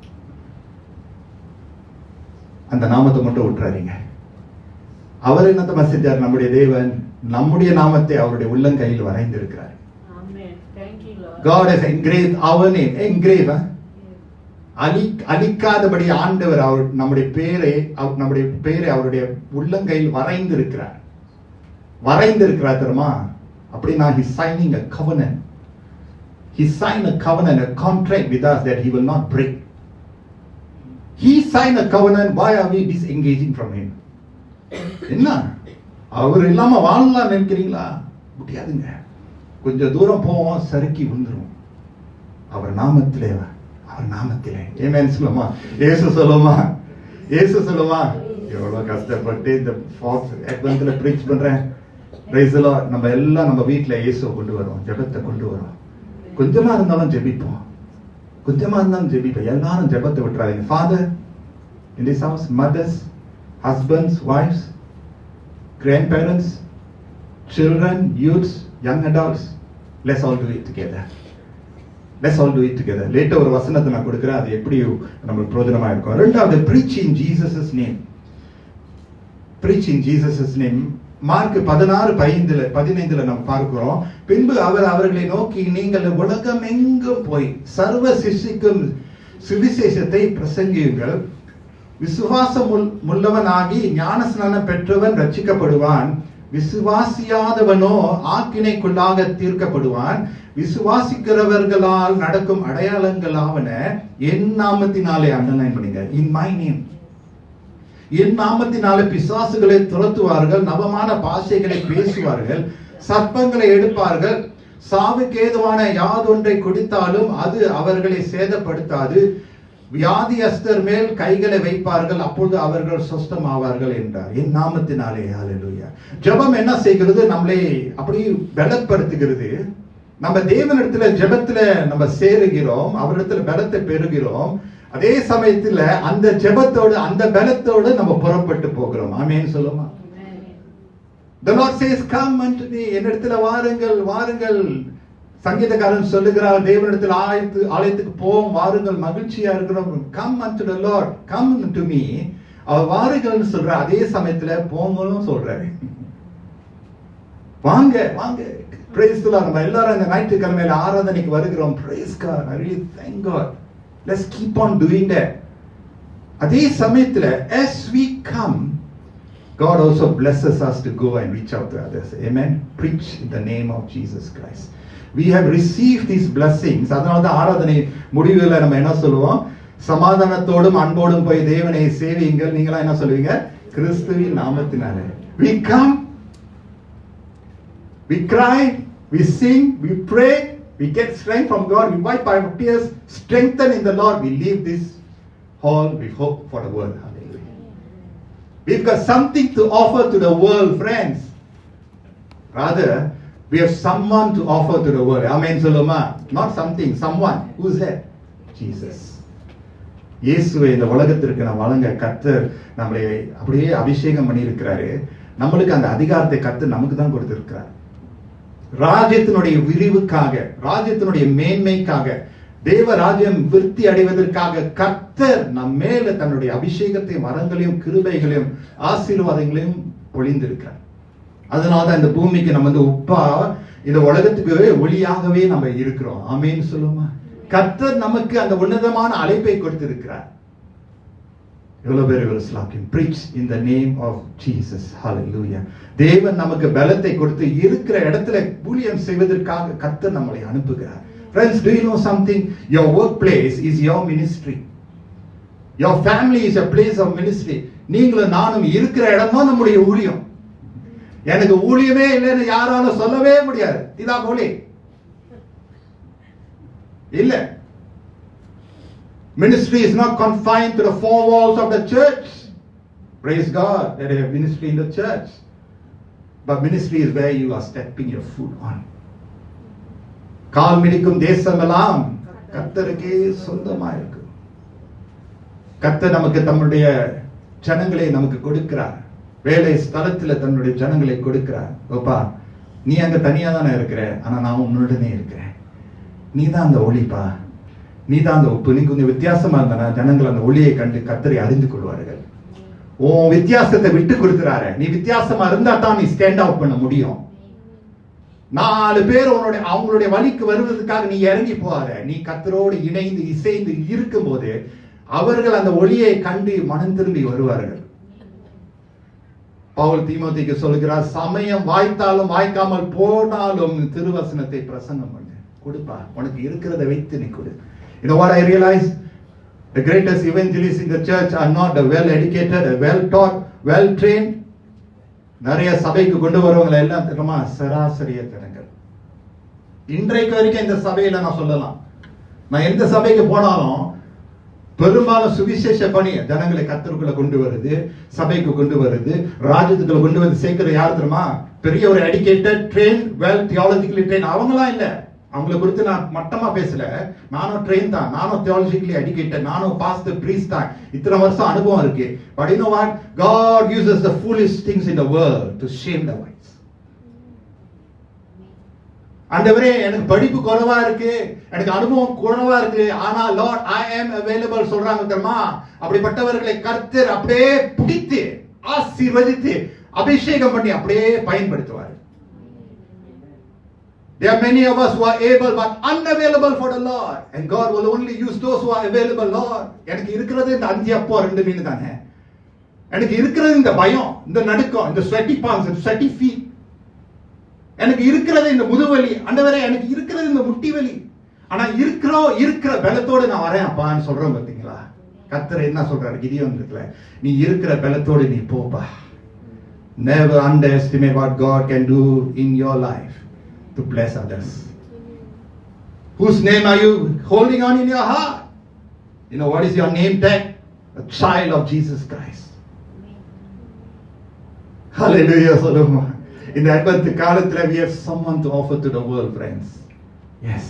அந்த நாமத்தை மட்டும் விட்டுறாதீங்க. அவர் என்னத்தை செஞ்சார்? நம்முடைய தேவன் நம்முடைய நாமத்தை அவருடைய உள்ளங்கையில் வரைந்திருக்கிறார். God has engraved our name. Engrave. அழிக்காதபடி ஆண்டவர் நம்முடைய பேரை அவருடைய உள்ளங்கையில் வரைந்திருக்கிறார். தெரியுமா? அப்படின்னா he signing a covenant. He signed a covenant, a contract with us that he will not break. He signed a covenant. Why are we disengaging from him? என்ன அவர் இல்லாம வாழலாம் நினைக்கிறீங்களா? முடியாதுங்க. கொஞ்சம் தூரம் போவோம், சறுக்கி விழுந்துரும். அவர் நாமத்திலே ஆமென் சொல்லுமா? இயேசு சொல்லுமா? எவ்வளவு கஷ்டப்பட்டு இந்த அட்வென்ட்ல பிரீச் பண்றேன். Praise the Lord. நம்ம எல்லாம் நம்ம வீட்டுல இயேசுவை கொண்டு வரோம், ஜெபத்தை கொண்டு வரோம். கொஞ்சமா இருந்தாலும் ஜெபிப்போம். எல்லாரும் ஜெபத்தை விட்டுறாதீங்க. Father in this house, mothers, husbands, wives, grandparents, children, youths, young adults, let's all do it together. Later ஒரு வசனத்தை நான் கொடுக்கிறேன், அது எப்படி நமக்கு பிரயோஜனமா இருக்கும். ரெண்டாவது, preach in Jesus' name. Mark 16:15 நாம் பார்க்கிறோம். பின்பு அவர் அவர்களை நோக்கி, நீங்கள் உலகம் எங்கும் போய் சர்வ சிஷ்டிக்கும் சுவிசேஷத்தை பிரசங்கியுங்கள். விசுவாசம் உள்ளவனாகி ஞானஸ்நானம் பெற்றவன் ரட்சிக்கப்படுவான், விசுவாசியாதவனோ ஆக்கினைக்குள்ளாக தீர்க்கப்படுவான். விசுவாசிக்கிறவர்களால் நடக்கும் அடையாளங்களாவன என் நாமத்தினாலே, அண்டர்லைன் பண்ணுங்க, in my name. என் நாமத்தினாலே பிசாசுகளை துரத்துவார்கள், நவமான பாஷைகளை பேசுவார்கள், சர்ப்பங்களை எடுப்பார்கள், சாவுக்கேதுவான யாதொன்றை குடித்தாலும் அது அவர்களை சேதப்படுத்தாது, வியாதியஸ்தர் மேல் கைகளை வைப்பார்கள், அப்பொழுது அவர்கள் சொஸ்தமாவார்கள் என்றார். என் நாமத்தினாலே. ஹல்லேலூயா. ஜெபம் என்ன செய்கிறது? நம்மளை அப்படி பலப்படுத்துகிறது. நம்ம தேவனிடத்துல ஜெபத்துல நம்ம சேருகிறோம், அவரிடத்துல பலத்தை பெறுகிறோம். அதே சமயத்துல அந்த ஜெபத்தோடு அந்த பலத்தோடு நம்ம புறப்பட்டு போகிறோம். ஆமென் சொல்லுமா? The Lord says, come unto me. என்னிடத்துல வாருங்கள். சங்கீதக்காரன் சொல்லுகிறார், தேவனிடத்தில் ஆலயத்துக்கு போவோம், வாருங்கள், மகிழ்ச்சியா இருக்கிறோம். Come unto the Lord, come unto me. அவர் வாருங்கள்னு சொல்ற, அதே சமயத்துல போங்களும் சொல்றாரு. வாங்க. Praise the Lord. நம்ம எல்லாரும் இந்த ஞாயிற்றுக்கிழமையில ஆராதனைக்கு வருகிறோம். Praise God. I really thank God. Let's keep on doing that. அதே சமயத்துல as we come, God also blesses us to go and reach out to others. Amen. Preach in the name of Jesus Christ. We have received these blessings. அதனாலதான் ஆராதனை முடிவுல நம்ம என்ன சொல்லுவோம்? சமாதானத்தோடும் அன்போடும் போய் தேவனை சேவியுங்கள். நீங்களா என்ன சொல்லுவீங்க? கிறிஸ்துவின் நாமத்தினாலே. We come, we cry, we sing, we pray, we get strength from God, we wipe our tears, strengthen in the Lord. We leave this hall with hope for the world. Hallelujah. We've got something to offer to the world, friends. Rather, we have someone to offer to the world. Amen சொல்லுமா? Not something, someone. Who's that? Jesus. இயேசுவை இந்த உலகத்திற்கு நாம் வழங்க கர்த்தர் நம்மளை அப்படியே அபிஷேகம் பண்ணி இருக்கிறாரு. நம்மளுக்கு அந்த அதிகாரத்தை கர்த்தர் நமக்கு தான் கொடுத்திருக்கிறார். ராஜ்யத்தினுடைய விரிவுக்காக, ராஜ்யத்தினுடைய மேன்மைக்காக, தேவ ராஜ்யம் விருத்தி அடைவதற்காக கர்த்தர் நம் மேல தன்னுடைய அபிஷேகத்தையும் வரங்களையும் கிருபைகளையும் ஆசீர்வாதங்களையும் பொழிந்திருக்கிறார். அதனாலதான் இந்த பூமிக்கு நம்ம உப்பா, இந்த உலகத்துக்கு ஒளியாகவே நம்ம இருக்கிறோம். ஆமென் சொல்லுமா? கர்த்தர் நமக்கு அந்த உன்னதமான அழைப்பை கொடுத்திருக்கிறார். எவ்வளவு பேர் விசுவாசிக்கிறோம்? preach in the name of Jesus. hallelujah. தேவன் நமக்கு பலத்தை கொடுத்து இருக்கிற இடத்துல ஊழியம் செய்வதற்காக கர்த்தர் நம்மளை அனுப்புகிறார். Friends, do you know something? Your workplace is your ministry. Your family is a place of ministry. நீங்களும் நானும் இருக்கிற இடம் தான் நம்முடைய ஊழியம். எனக்கு ஊழியமே இல்லைன்னு யாராலும் சொல்லவே முடியாது. இதான் ஊழி இல்ல. Ministry is not confined to the four walls of the church. Praise God, there is ministry in the church. But ministry is where you are stepping your foot on. கால் மிதிக்கும் தேசமெல்லாம் கர்த்தருக்கே சொந்தமா இருக்கு. கர்த்தர் நமக்கு தம்முடைய ஜனங்களை நமக்கு கொடுக்கிறார். வேலை ஸ்தலத்துல தன்னுடைய ஜனங்களை கொடுக்கிறார். ஓப்பா, நீ அங்க தனியா தானே இருக்கிற, ஆனா நான் உன்னுடனே இருக்கிறேன். நீ தான் அந்த ஒளிப்பா, நீ தான் அந்த உப்பு. நீ கொஞ்சம் வித்தியாசமா இருந்தா ஜனங்கள் அந்த ஒளியை கண்டு கர்த்தரை அறிந்து கொள்வார்கள். உன் வித்தியாசத்தை விட்டு கொடுக்கிறாரு. நீ வித்தியாசமா இருந்தா தான் நீ ஸ்டாண்ட் அவுட் பண்ண முடியும். 4 பேர் அவங்களுடைய வழிக்கு வருவதற்காக நீ இறங்கி போகாத. நீ கர்த்தரோடு இணைந்து இசைந்து இருக்கும் போது அவர்கள் அந்த ஒளியை கண்டு மனம் திரும்பி வருவார்கள். பவுல் தீமோத்தேயுக்கு சொல்கிறார், சமயம் வாய்த்தாலும் வாய்க்காமல் போனாலும் திருவசனத்தை பிரசங்கம் பண்ணு, கொடுப்பா. உனக்கு இருக்கிறத வைத்து நீ கொடு. You know what I realize? The greatest evangelists in the church are not the well educated, well taught, well trained. நிறைய சபைக்கு கொண்டு வரவங்க எல்லாம் தெரியுமா, சராசரிய திறங்கள். இன்றைக்கு வரைக்கும் இந்த சபையில நான் சொல்லலாம், நான் எந்த சபைக்கு போனாலும் பெரும்பாலும் சுவிசேஷ பணி ஜனங்களை கர்த்தருக்குள்ள கொண்டு வருது, சபைக்கு கொண்டு வருது, ராஜ்யத்துக்குள்ள கொண்டு வந்து சேர்க்கிற யார் தெரியுமா? பெரிய ஒரு எடிகேட்டட், ட்ரெயின், வெல் தியாலஜிக்கலி ட்ரெயின் அவங்களாம் இல்ல. அவங்களை குறித்து நான் மட்டமா பேசல. நானும் ட்ரெயின் தான், நானும் தியாலஜிக்கலி எடிகேட்டட், நானும் பாஸ்டர் பிரீஸ்ட் தான், இத்தனை வருஷம் அனுபவம் இருக்கு. But you know what? God uses the foolish things in the world to shame the wise. ஆண்டவரே, எனக்கு படிப்பு குறைவா இருக்கு, எனக்கு அனுபவம் குறைவா இருக்கு, ஆனா Lord I am available சொல்றாங்க தெரியுமா? அப்படிப்பட்டவர்களை கர்த்தர் அப்படியே பிடித்து ஆசீர்வதித்து அபிஷேகம் பண்ணி அப்படியே பயன்படுத்துவார். There are many of us who are able but unavailable for the Lord, and God will only use those who are available. Lord, எனக்கு இருக்கிறது இந்த 5 அப்போ 2 மீன் தானே, எனக்கு இருக்கிறது இந்த பயம், இந்த நடுக்கம், இந்த sweaty palms, இந்த sweaty feet, எனக்கு இருக்கிறது இந்த முதுவலி, ஆண்டவரே எனக்கு இருக்கிறது இந்த முட்டி வலி, ஆனா இருக்கிற பலத்தோடு நான் வரேன் அப்பான்னு சொல்றேன். பாத்தீங்களா கர்த்தர் என்ன சொல்றாரு கிதியோன் இருக்குல, நீ இருக்கிற பலத்தோடு நீ போப்பா. Never underestimate what God can do in your life to bless others. Whose name are you holding on in your heart? You know what is your name tag? A child of Jesus Christ. Hallelujah. Solomon. In the Advent காலத்துல we have someone to offer to the world, friends. Yes.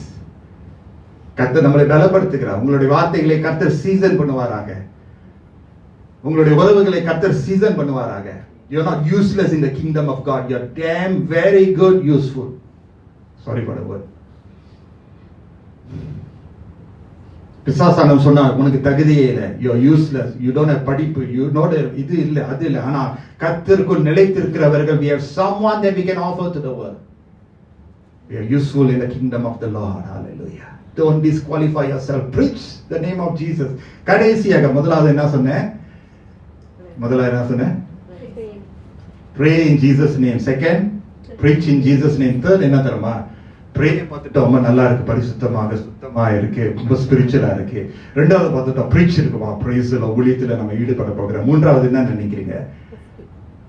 கர்த்தர் நம்மளை பலப்படுத்துகிறார். உங்களுடைய வார்த்தைகளை கர்த்தர் சீசன் பண்ணுவாராக. உங்களுடைய உறவுகளை கர்த்தர் season பண்ணுவாராக. You are not useless in the kingdom of God. You are damn very good, useful. Sorry for the word. பிசாசானவன் சொன்னா உனக்கு தகுதியே இல்லை, you are useless, you don't have படிப்பு, you know இது இல்ல அது இல்ல. ஆனா கர்த்தருக்குள் நிலைத்திருக்கிறவர்கள், we have someone that we can offer to the world. We are useful in the kingdom of the Lord. Hallelujah. Don't disqualify yourself. Preach the name of Jesus. கடைசியாக முதலாவது என்ன சொன்னேன்? Pray in Jesus name. Second, preach in Jesus name. Third, என்ன தெரியுமா? ப்ரே பார்த்துட்டோம், ரொம்ப நல்லா இருக்கு, பரிசுத்தமாக சுத்தமா இருக்கு, ரொம்ப ஸ்பிரிச்சுவலா இருக்கு. ரெண்டாவது பார்த்துட்டோம், ப்ரீச் இருக்குமா, பிரேஸ்ல ஊழியத்துல நம்ம ஈடுபட போகிறோம். மூன்றாவது என்ன நினைக்கிறீங்க?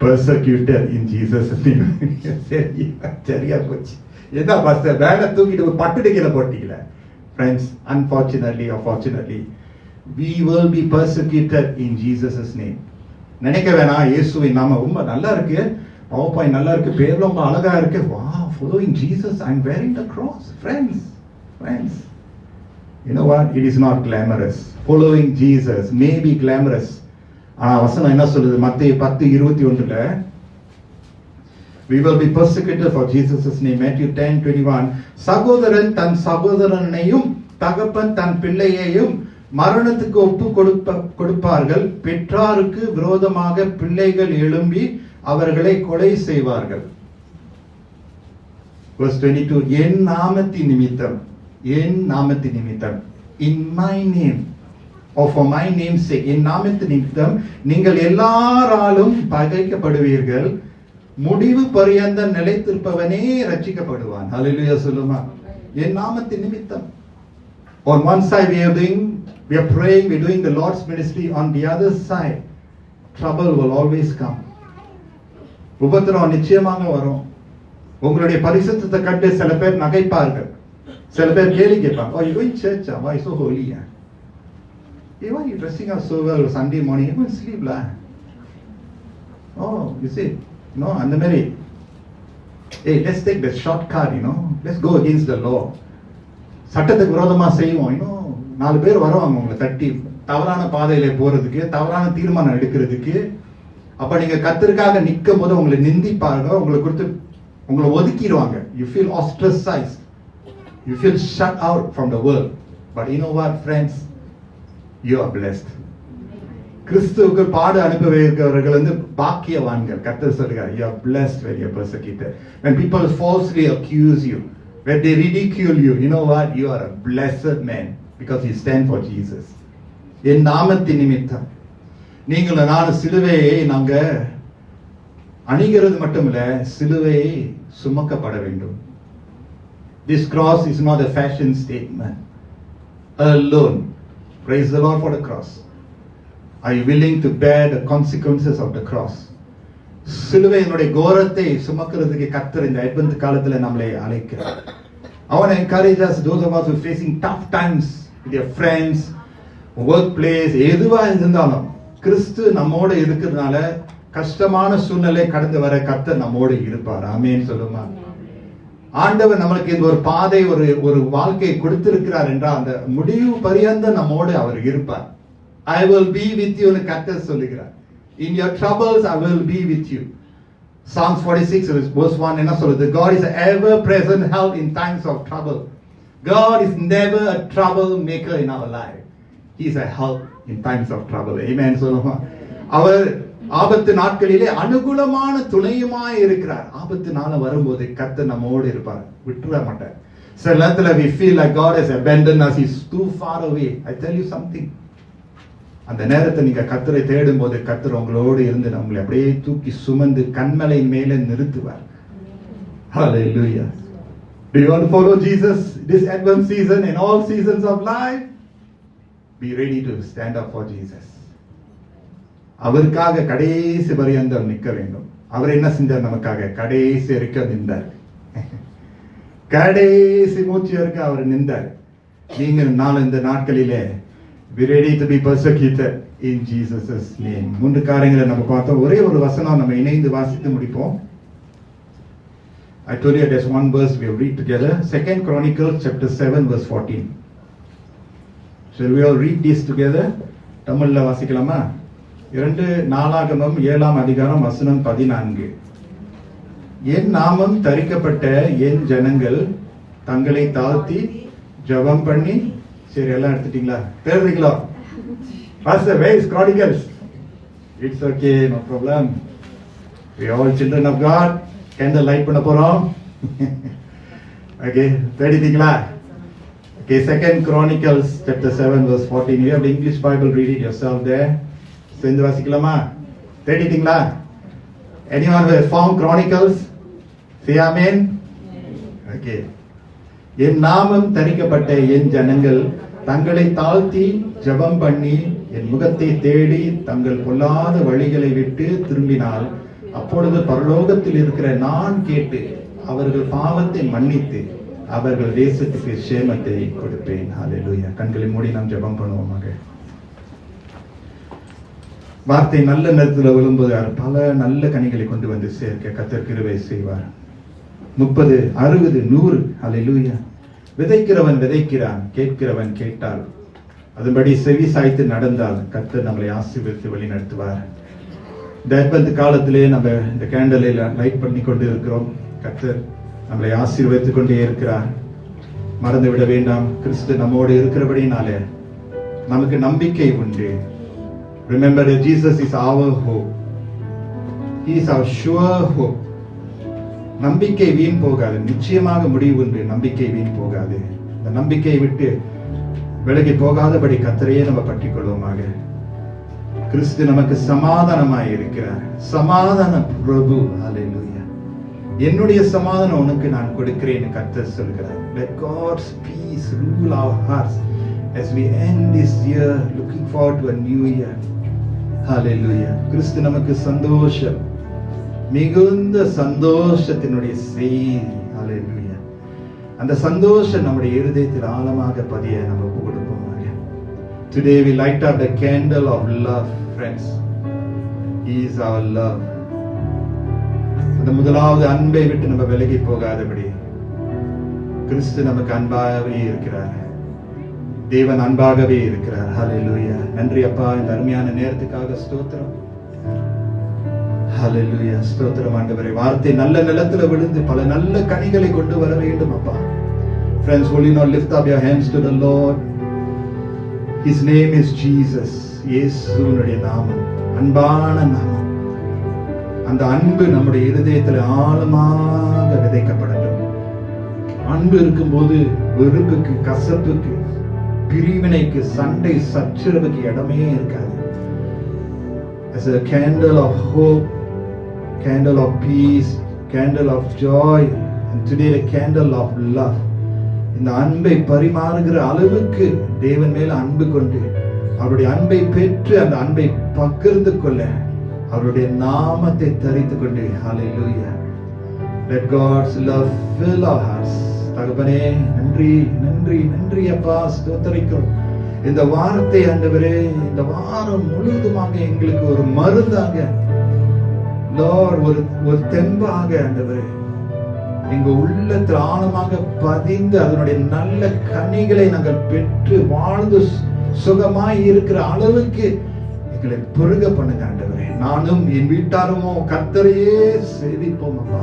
பெர்சக்யூட்டட் இன் ஜீசஸ் நேம். சரியா போச்சு. என்ன பாஸ்டர் வேலை தூக்கிட்டு பட்டுடுக்கிற போட்டீங்களே? Friends, unfortunately or fortunately, we will be persecuted in Jesus' name. நினைக்க வேணாம், இயேசுவின் நாம ரொம்ப நல்லா இருக்கு, பவர்பாயிண்ட் நல்லா இருக்கு, பேர்ல ரொம்ப அழகா இருக்கு, wow, following Jesus, I'm wearing the cross. Friends, you know what? It is not glamorous. Following Jesus may be glamorous. ஆனா வசனம் என்ன சொல்லுது? மத்தேயு 10:21ல we will be persecuted for Jesus' name. Matthew 10:21, சகோதரன் தன் சகோதரனையும் தகப்பன் தன் பிள்ளையையும் மரணத்துக்கு ஒப்பு கொடுப்பார்கள். பெற்றாருக்கு விரோதமாக பிள்ளைகள் எழும்பி அவர்களை கொலை செய்வார்கள். Verse 22, என் நாமத்தின் நிமித்தம், in my name, or for my name's sake, என் நாமத்து நிமித்தம் நீங்கள் எல்லாராலும் பகைக்கப்படுவீர்கள், முடிவு பரியந்தம் நிலைத்திருப்பவனே ரட்சிக்கப்படுவான். ஹல்லேலூயா சொல்லுமா. என் நாமத்து நிமித்தம். On one side we are praying, we are doing the Lord's ministry. On the other side, trouble will always come. உபத்திரம் நிச்சயமாக வரும். உங்களுடைய பரிசுத்தத்தை கண்டு சில பேர் நகைப்பார்கள், சில பேர் கேள்வி கேட்பாங்க. Oh, you going church? Why so holy? Hey, why are you dressing up so well Sunday morning? You go and sleep lah. Oh, you see, no, அந்த மாதிரி. Hey, let's take the shortcut, let's go against the law. சட்டத்துக்கு விரோதமா செய்வோம். 4 பேர் வருவாங்க உங்களை தட்டி தவறான பாதையில போறதுக்கு, தவறான தீர்மானம் எடுக்கிறதுக்கு. அப்ப நீங்க கர்த்தருக்காக நிற்கும் போது உங்களை நிந்திப்பாங்க, உங்களை ஒதுக்கிடுவாங்க. You feel ostracized, you feel shut out from the world. But you know what, friends, you are blessed. கிறிஸ்துவுக்கு பாடு அனுப்புவவர்கள் பாக்கியவான்கள். கர்த்தர் சொல்கிறார், you are blessed when you are persecuted. When people falsely accuse you, when they ridicule you, you know what, you are a blessed man because you stand for Jesus. என் நாமத்தின் நிமித்தம் நீங்கள் நான் சிலுவையை நாங்க அணிகிறது மட்டுமில்ல, சிலுவையை சுமக்கப்பட வேண்டும். This cross is not a fashion statement alone. Praise the Lord for the cross. Are you willing to bear the consequences of the cross? சிலுவையினுடைய கோரத்தை சுமக்கிறதுக்கு கர்த்தர் இந்த அட்வென்ட் காலத்துல நம்மளை அழைக்கிறார். I want to encourage us, those of us who are facing tough times with your friends, workplace, எதுவா இருந்தாலும் கிறிஸ்து நம்மோடு இருக்கிறதுனால கஷ்டமான சூழ்நிலை கடந்து வர கர்த்தர் நம்மோடு இருப்பார். ஆமென் சொல்லுமா. ஆண்டவர் நம்மளுக்கு இந்த ஒரு பாதை, ஒரு வாழ்க்கையை கொடுத்திருக்கிறார் என்றால் அந்த முடிவு பரியந்த நம்மோடு அவர் இருப்பார். I will be with you ன்னு கர்த்தர் சொல்லுகிறார். In your troubles I will be with you. Psalms 46 verse 1 என்ன சொல்லுது? God is an ever present help in times of trouble. God is never a troublemaker in our life. He is a help in times of trouble. Amen சொல்லுமா. அவர் ஆபத்து நாட்களிலே அனுகூலமான துணையுமாய் இருக்கிறார். ஆபத்து நாள் வரும்போது கர்த்தர் நம்மோடு இருப்பார், விட்டுற மாட்டார். சில நேரத்துல we feel like God has abandoned us, He's too far away. I tell you something, அந்த நேரத்தை நீங்க கர்த்தரை தேடும் போது கர்த்தர் உங்களோடு இருந்து நம்மளை அப்படியே தூக்கி சுமந்து கண்மலை மேலே நிறுத்துவார். Hallelujah. Do you want to follow Jesus this Advent season and all seasons of life? Be ready to stand up for Jesus. அவருக்காக கடைசி பரியந்தம் நிற்க வேண்டும். அவர் என்ன செஞ்சார் நமக்காக? கடைசி வரைக்கும் நின்றார். கடைசி மூச்சு வரைக்கும் அவர் நின்றார். நீங்கள் நாள் இந்த நாட்களிலே be ready to be persecuted in Jesus' name. 3 காரியங்களை நம்ம பார்த்தோம். ஒரே ஒரு வசனம் நம்ம இணைந்து வாசித்து முடிப்போம். I told you there's one verse we will read together. 2 Chronicles chapter 7 verse 14. Shall we all read this together? தமிழ்ல வாசிக்கலாமா? 2 நாளாகமம் 7ஆம் அதிகாரம் வசனம் 14. என் நாமம் தரிக்கப்பட்ட என் ஜனங்கள் தங்களை தாழ்த்தி ஜெபம் பண்ணி, சரி எல்லாம் எடுத்துட்டீங்களா? தேடுறீங்களா? Pastor, where is Chronicles? It's okay, no problem. We are all children of God. Candle light பண்ண போறோம். Okay, தேடிட்டீங்களா? Okay, 2 Chronicles chapter 7 verse 14. You have the English Bible, read it yourself there. சேர்ந்து வாசிக்கலாமா? தேடிட்டீங்களா? Anyone who has found Chronicles? Say amen. Okay. என் நாமம் தரிக்கப்பட்ட என் ஜனங்கள் தங்களை தாழ்த்தி ஜெபம் பண்ணி என் முகத்தை தேடி தங்கள் பொல்லாத வழிகளை விட்டு திரும்பினால் அப்பொழுது பரலோகத்தில் இருக்கிற நான் கேட்டு அவர்கள் பாவத்தை மன்னித்து அவர்கள் தேசத்துக்கு சேமத்தை கொடுப்பேன். ஹல்லேலூயா. கண்களை மூடி நாம் ஜெபம் பண்ணுவோமாக. வார்த்தை நல்ல நேரத்தில் விழும்போது பல நல்ல கனிகளை கொண்டு வந்து சேர்க்க கர்த்தர் கிருபை செய்வார். 30, 60, 100. ஹல்லேலூயா. விதைக்கிறவன் விதைக்கிறான், கேட்கிறவன் கேட்டால் அதுபடி செவி சாய்த்து நடந்தால் கர்த்தர் நம்மளை ஆசீர்வதித்து வழி நடத்துவார். இந்த அட்வென்ட் காலத்திலே நம்ம இந்த கேண்டலை லைட் பண்ணி கொண்டு இருக்கிறோம். கர்த்தர் நம்மளை ஆசீர்வதித்துக் கொண்டே இருக்கிறார். மறந்து விட வேண்டாம், கிறிஸ்து நம்மோடு இருக்கிறபடினாலே நமக்கு நம்பிக்கை உண்டு. Remember that Jesus is our hope. He is our sure hope. நம்பிக்கை வீண் போகாது. நிச்சயமாக முடிவு உண்டு. நம்பிக்கை வீண் போகாது. இந்த நம்பிக்கையை விட்டு விலகி போகாதபடி கர்த்தரையே நம்ம பற்றிக் கொள்வோமாக. கிறிஸ்து நமக்கு சமாதானமாய் இருக்கிறார். சமாதான பிரபு. ஹல்லேலூயா. என்னுடைய சமாதானம் உனக்கு நான் கொடுக்கிறேன் கர்த்தர் சொல்கிறார். Let God's peace rule our hearts as we end this year looking forward to a new year. Hallelujah. கிறிஸ்து நமக்கு சந்தோஷம், மிகுந்த சந்தோஷத்தினுடைய செய்தி. Hallelujah. அந்த சந்தோஷம் நம்முடைய இருதயத்தில் ஆழமாக பதிய நம்ம கொடுப்போம். Today we light up the candle of love, friends. He is our love. அந்த முதலாவது அன்பை விட்டு நம்ம விலகி போகாதபடி கிறிஸ்து நமக்கு அன்பாகவே இருக்கிறார். தேவன் அன்பாகவே இருக்கிறார். ஹல்லேலூயா. நன்றி அப்பா, இந்த அருமையான நேரத்துக்காக ஸ்தோத்திரம். ஹல்லேலூயா. ஸ்தோத்திரம் ஆண்டவரே. வார்த்தை நல்ல நிலத்துல விழுந்து பல நல்ல கனிகளை கொண்டு வர வேண்டும் அப்பா. Friends, will you not lift up your hands to the Lord? His name is Jesus. இயேசுவினுடைய நாமம் அன்பான நாமம். அந்த அன்பு நம்முடைய இருதயத்தில் ஆழமாக விதைக்கப்படட்டும். அன்பு இருக்கும்போது வெறுப்புக்கு, கசப்புக்கு, பிரிவினைக்கு, சண்டை சச்சரவுக்கு இடமே இருக்காது. As a candle of hope, candle of peace, candle of joy, and today a candle of love. இந்த அன்பை பரிமாறுகிற அளவுக்கு தேவன் மேல அன்பு கொண்டு அவருடைய அன்பை பெற்று அந்த அன்பை பகிர்ந்து கொள்ள அவருடைய நாமத்தை தரித்து கொண்டு. ஹல்லேலூயா. Let God's love fill our hearts. தகப்பனே, நன்றி நன்றி நன்றி அப்பா, ஸ்தோத்திரிக்கிறோம். இந்த வார்த்தை ஆண்டவரே இந்த வாரம் முழுவதுமாக எங்களுக்கு ஒரு மருந்தாக, லார்ட், ஒரு தெம்பாக ஆண்டவரே எங்க உள்ளத்தில் ஆழமாக பதிந்து அதனுடைய நல்ல கனிகளை நாங்கள் பெற்று வாழ்ந்து சுகமாய் இருக்கிற அளவுக்கு எங்களை பெருக பண்ணுங்க ஆண்டவரே. நானும் என் வீட்டாருமோ கர்த்தரையே சேவிப்போம் அப்பா.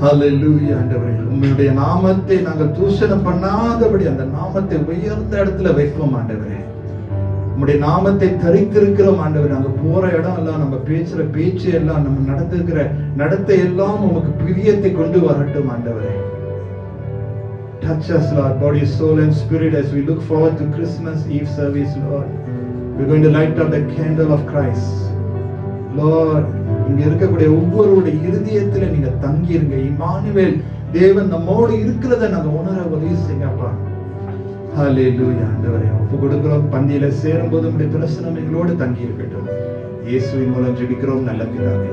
ஹல்லேலூயா. ஆண்டவரே, உம்முடைய நாமத்தை நாங்கள் தூஷணம் பண்ணாதபடி அந்த நாமத்தை உயர்ந்த இடத்துல வைப்போம் ஆண்டவரே. உம்முடைய நாமத்தை தரித்திருக்கிறோம் ஆண்டவரே. நாங்க போற இடம் எல்லாம், நம்ம பேசுற பேச்சு எல்லாம், நம்ம நடந்துக்கிற நடத்தை எல்லாம் உமக்கு பிரியத்தை கொண்டு வரட்டும் ஆண்டவரே. Touch us, Lord, body, soul and spirit as we look forward to Christmas Eve service, Lord. We're going to light up the candle of Christ. Lord, இங்க இருக்கக்கூடிய ஒவ்வொருடைய இருதயத்துல நீங்க தங்கிருங்க. இம்மானுவேல், தேவன் நம்மோடு இருக்கிறத நாங்க உணர உதவி செய்யுங்கப்பா. ஹல்லேலூயா. ஆண்டவரே, ஒப்பு கொடுக்கிறோம். பந்தியில சேரும்போது உம்முடைய பிரசன்னம் எங்களோடு தங்கி இருக்கட்டும். இயேசுவின் மூலம் ஜெபிக்கிறோம் நல்ல பிதாவே.